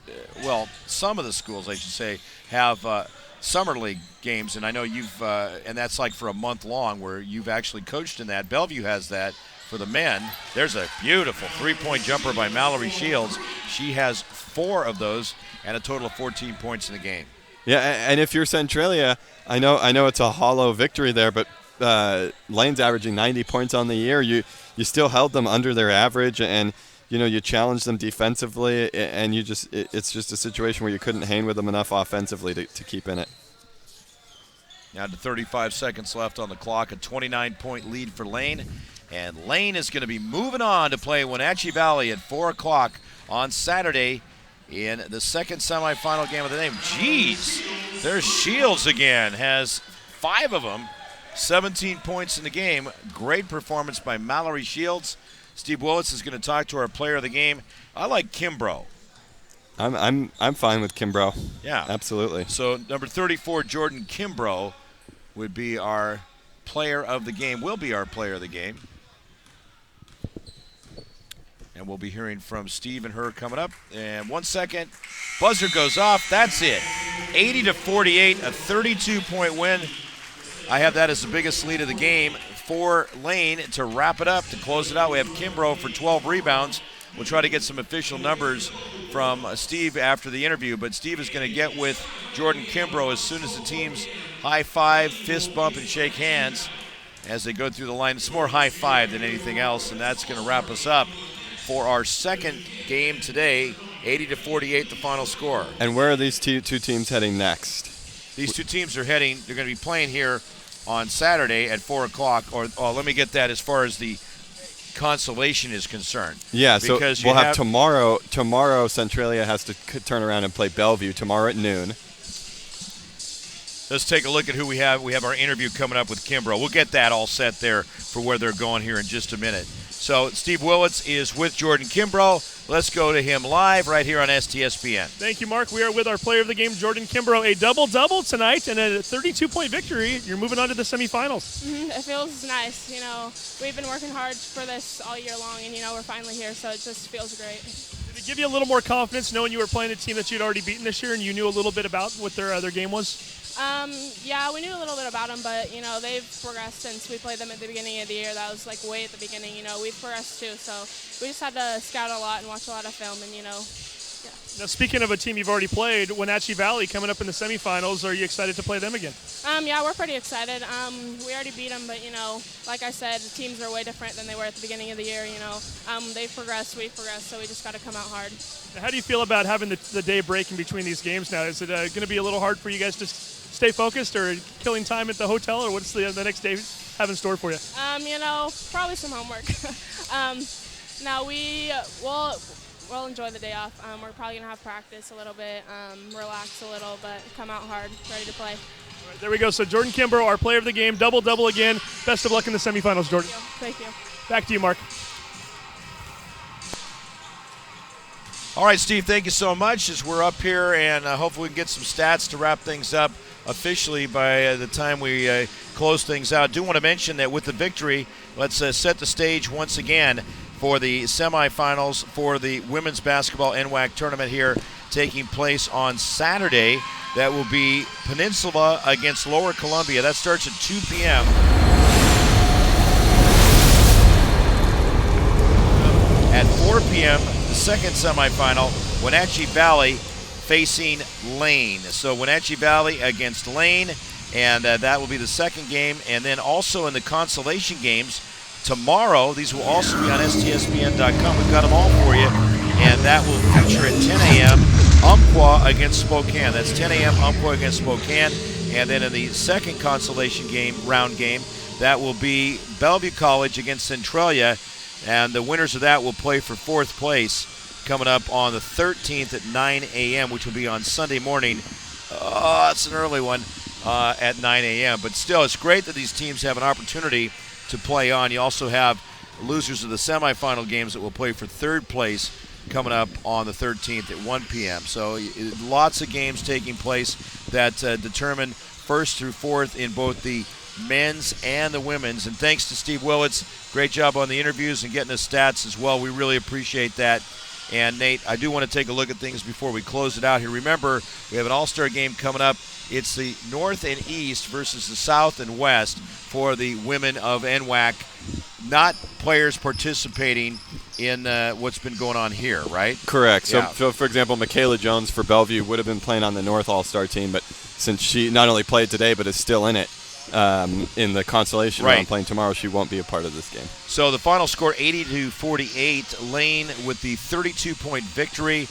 Speaker 1: some of the schools, I should say, have summer league games, and I know you've, and that's like for a month long where you've actually coached in that. Bellevue has that for the men. There's a beautiful three-point jumper by Mallory Shields. She has 4 of those and a total of 14 points in the game.
Speaker 2: Yeah, and if you're Centralia, I know it's a hollow victory there, but Lane's averaging 90 points on the year. You still held them under their average, and you challenged them defensively, and it's just a situation where you couldn't hang with them enough offensively to keep in it.
Speaker 1: Now to 35 seconds left on the clock, a 29-point lead for Lane, and Lane is going to be moving on to play Wenatchee Valley at 4 o'clock on Saturday in the second semifinal game of the day. Jeez, there's Shields again, has 5 of them. 17 points in the game. Great performance by Mallory Shields. Steve Willits is going to talk to our player of the game. I like Kimbrough.
Speaker 2: I'm fine with Kimbrough.
Speaker 1: Yeah,
Speaker 2: absolutely.
Speaker 1: So number 34, Jordan Kimbrough, would be our player of the game. Will be our player of the game. And we'll be hearing from Steve and her coming up. And 1 second, buzzer goes off. That's it. 80-48, a 32-point win. I have that as the biggest lead of the game for Lane to wrap it up, to close it out. We have Kimbrough for 12 rebounds. We'll try to get some official numbers from Steve after the interview, but Steve is going to get with Jordan Kimbrough as soon as the teams high five, fist bump, and shake hands as they go through the line. It's more high five than anything else, and that's going to wrap us up for our second game today. 80-48, the final score.
Speaker 2: And where are these two teams heading next?
Speaker 1: These two teams are heading, they're going to be playing here on Saturday at 4 o'clock, or let me get that as far as the consolation is concerned.
Speaker 2: Yeah, so
Speaker 1: because
Speaker 2: we'll have tomorrow. Tomorrow, Centralia has to turn around and play Bellevue tomorrow at noon.
Speaker 1: Let's take a look at who we have. We have our interview coming up with Kimbrough. We'll get that all set there for where they're going here in just a minute. So Steve Willits is with Jordan Kimbrough. Let's go to him live right here on STSPN.
Speaker 11: Thank you, Mark. We are with our player of the game, Jordan Kimbrough. A double-double tonight and a 32-point victory. You're moving on to the semifinals.
Speaker 16: It feels nice. We've been working hard for this all year long, and, we're finally here, so it just feels great.
Speaker 11: Did it give you a little more confidence knowing you were playing a team that you'd already beaten this year and you knew a little bit about what their game was?
Speaker 16: Yeah, we knew a little bit about them, but, they've progressed since we played them at the beginning of the year. That was, way at the beginning. We've progressed too, so we just had to scout a lot and watch a lot of film, and, yeah.
Speaker 11: Now, speaking of a team you've already played, Wenatchee Valley coming up in the semifinals. Are you excited to play them again?
Speaker 16: Yeah, we're pretty excited. We already beat them, but, like I said, the teams are way different than they were at the beginning of the year, They've progressed, we've progressed, so we just got to come out hard.
Speaker 11: Now, how do you feel about having the day break in between these games now? Is it going to be a little hard for you guys to stay focused or killing time at the hotel, or what's the next day have in store for you?
Speaker 16: Probably some homework. Now we'll enjoy the day off. We're probably going to have practice a little bit, relax a little, but come out hard, ready to play.
Speaker 11: All right, there we go. So Jordan Kimbrough, our player of the game, double-double again. Best of luck in the semifinals, Jordan.
Speaker 16: Thank you.
Speaker 11: Back to you, Mark.
Speaker 1: All right, Steve, thank you so much as we're up here, and hopefully we can get some stats to wrap things up officially by the time we close things out. I do want to mention that with the victory, let's set the stage once again for the semifinals for the women's basketball NWAC tournament here taking place on Saturday. That will be Peninsula against Lower Columbia. That starts at 2 p.m. At 4 p.m., the second semifinal, Wenatchee Valley facing Lane. So Wenatchee Valley against Lane, and that will be the second game. And then also in the consolation games tomorrow, these will also be on STSPN.com. We've got them all for you, and that will feature at 10 a.m. Umpqua against Spokane. That's 10 a.m. Umpqua against Spokane. And then in the second consolation game, round game, that will be Bellevue College against Centralia, and the winners of that will play for fourth place coming up on the 13th at 9 a.m., which will be on Sunday morning. It's an early one at 9 a.m. But still, it's great that these teams have an opportunity to play on. You also have losers of the semifinal games that will play for third place coming up on the 13th at 1 p.m. So lots of games taking place that determine first through fourth in both the men's and the women's. And thanks to Steve Willits. Great job on the interviews and getting the stats as well. We really appreciate that. And Nate, I do want to take a look at things before we close it out here. Remember, we have an all-star game coming up. It's the North and East versus the South and West for the women of NWAC. Not players participating in what's been going on here, right?
Speaker 2: Correct.
Speaker 1: Yeah.
Speaker 2: So, for example, Michaela Jones for Bellevue would have been playing on the North All-Star team, but since she not only played today but is still in it in the consolation round playing tomorrow, she won't be a part of this game.
Speaker 1: So the final score, 80-48. Lane with the 32-point victory.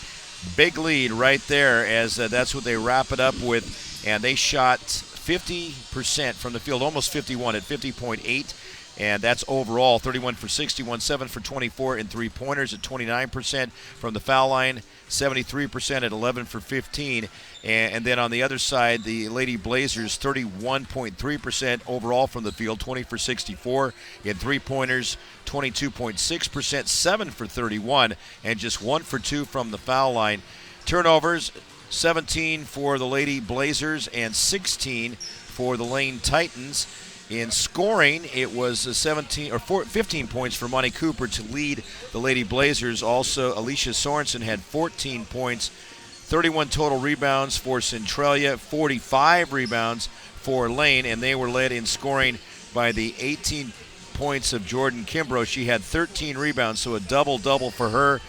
Speaker 1: Big lead right there, as that's what they wrap it up with. And they shot 50% from the field, almost 51 at 50.8. And that's overall 31 for 61, 7 for 24 in three-pointers at 29% from the foul line, 73% at 11 for 15. And then on the other side, the Lady Blazers, 31.3% overall from the field, 20 for 64 in three-pointers, 22.6%, 7 for 31, and just 1 for 2 from the foul line. Turnovers, 17 for the Lady Blazers and 16 for the Lane Titans. In scoring, it was 15 points for Monty Cooper to lead the Lady Blazers. Also, Alicia Sorensen had 14 points, 31 total rebounds for Centralia, 45 rebounds for Lane, and they were led in scoring by the 18 points of Jordan Kimbrough. She had 13 rebounds, so a double-double for her.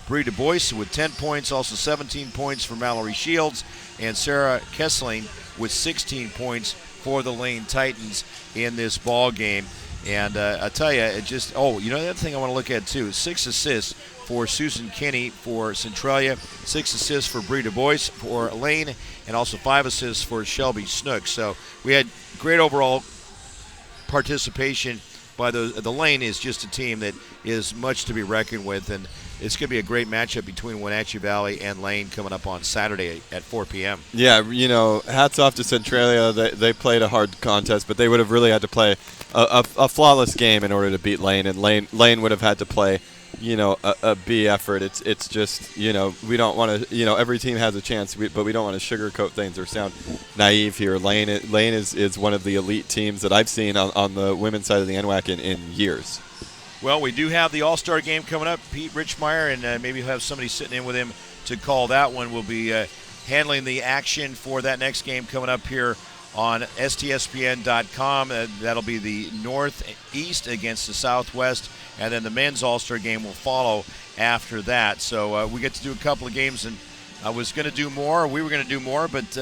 Speaker 1: Bree Du Bois with 10 points, also 17 points for Mallory Shields, and Sarah Kessling with 16 points for the Lane Titans in this ball game. And I tell you, it just, the other thing I want to look at too, 6 assists for Susan Kinney for Centralia, 6 assists for Bree Du Bois for Lane, and also 5 assists for Shelby Snook. So we had great overall participation by the Lane is just a team that is much to be reckoned with, and it's going to be a great matchup between Wenatchee Valley and Lane coming up on Saturday at 4 p.m.
Speaker 2: Yeah, hats off to Centralia. They played a hard contest, but they would have really had to play a flawless game in order to beat Lane, and Lane would have had to play, a B effort. It's just, we don't want to, every team has a chance, but we don't want to sugarcoat things or sound naive here. Lane is one of the elite teams that I've seen on the women's side of the NWAC in years.
Speaker 1: Well, we do have the All-Star game coming up. Pete Richmeyer, and maybe he'll have somebody sitting in with him to call that one. We'll be handling the action for that next game coming up here on STSPN.com. That'll be the Northeast against the Southwest, and then the men's All-Star game will follow after that. So we get to do a couple of games, and we were going to do more, but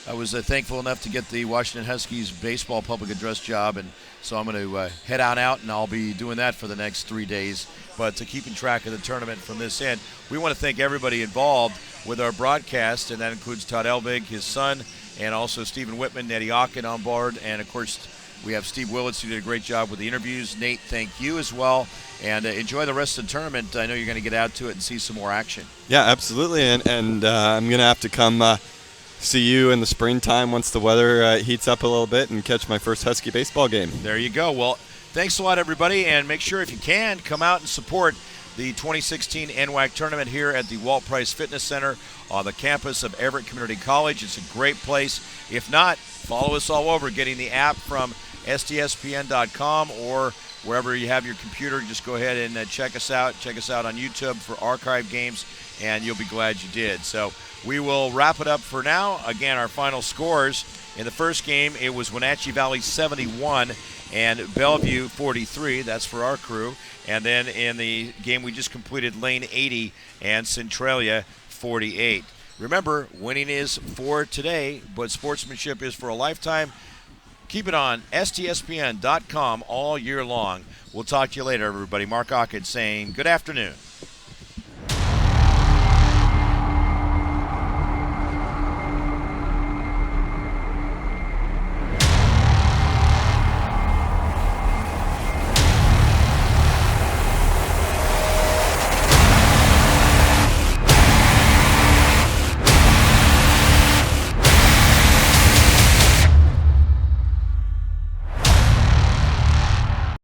Speaker 1: I was thankful enough to get the Washington Huskies baseball public address job, and so I'm going to head on out, and I'll be doing that for the next 3 days. But to keeping track of the tournament from this end, we want to thank everybody involved with our broadcast, and that includes Todd Elvig, his son, and also Stephen Whitman, Nettie Ocken on board, and of course we have Steve Willits, who did a great job with the interviews. Nate, thank you as well, and enjoy the rest of the tournament. I know you're going to get out to it and see some more action.
Speaker 2: Yeah, absolutely, and I'm going to have to come see you in the springtime once the weather heats up a little bit and catch my first Husky baseball game.
Speaker 1: There you go. Well, thanks a lot, everybody, and make sure if you can, come out and support the 2016 NWAC tournament here at the Walt Price Fitness Center on the campus of Everett Community College. It's a great place. If not, follow us all over, getting the app from STSPN.com or wherever you have your computer. Just go ahead and check us out. Check us out on YouTube for archive games, and you'll be glad you did. So we will wrap it up for now. Again, our final scores. In the first game, it was Wenatchee Valley 71 and Bellevue 43. That's for our crew. And then in the game we just completed, Lane 80 and Centralia 48. Remember, winning is for today, but sportsmanship is for a lifetime. Keep it on STSPN.com all year long. We'll talk to you later, everybody. Mark Ockett saying good afternoon.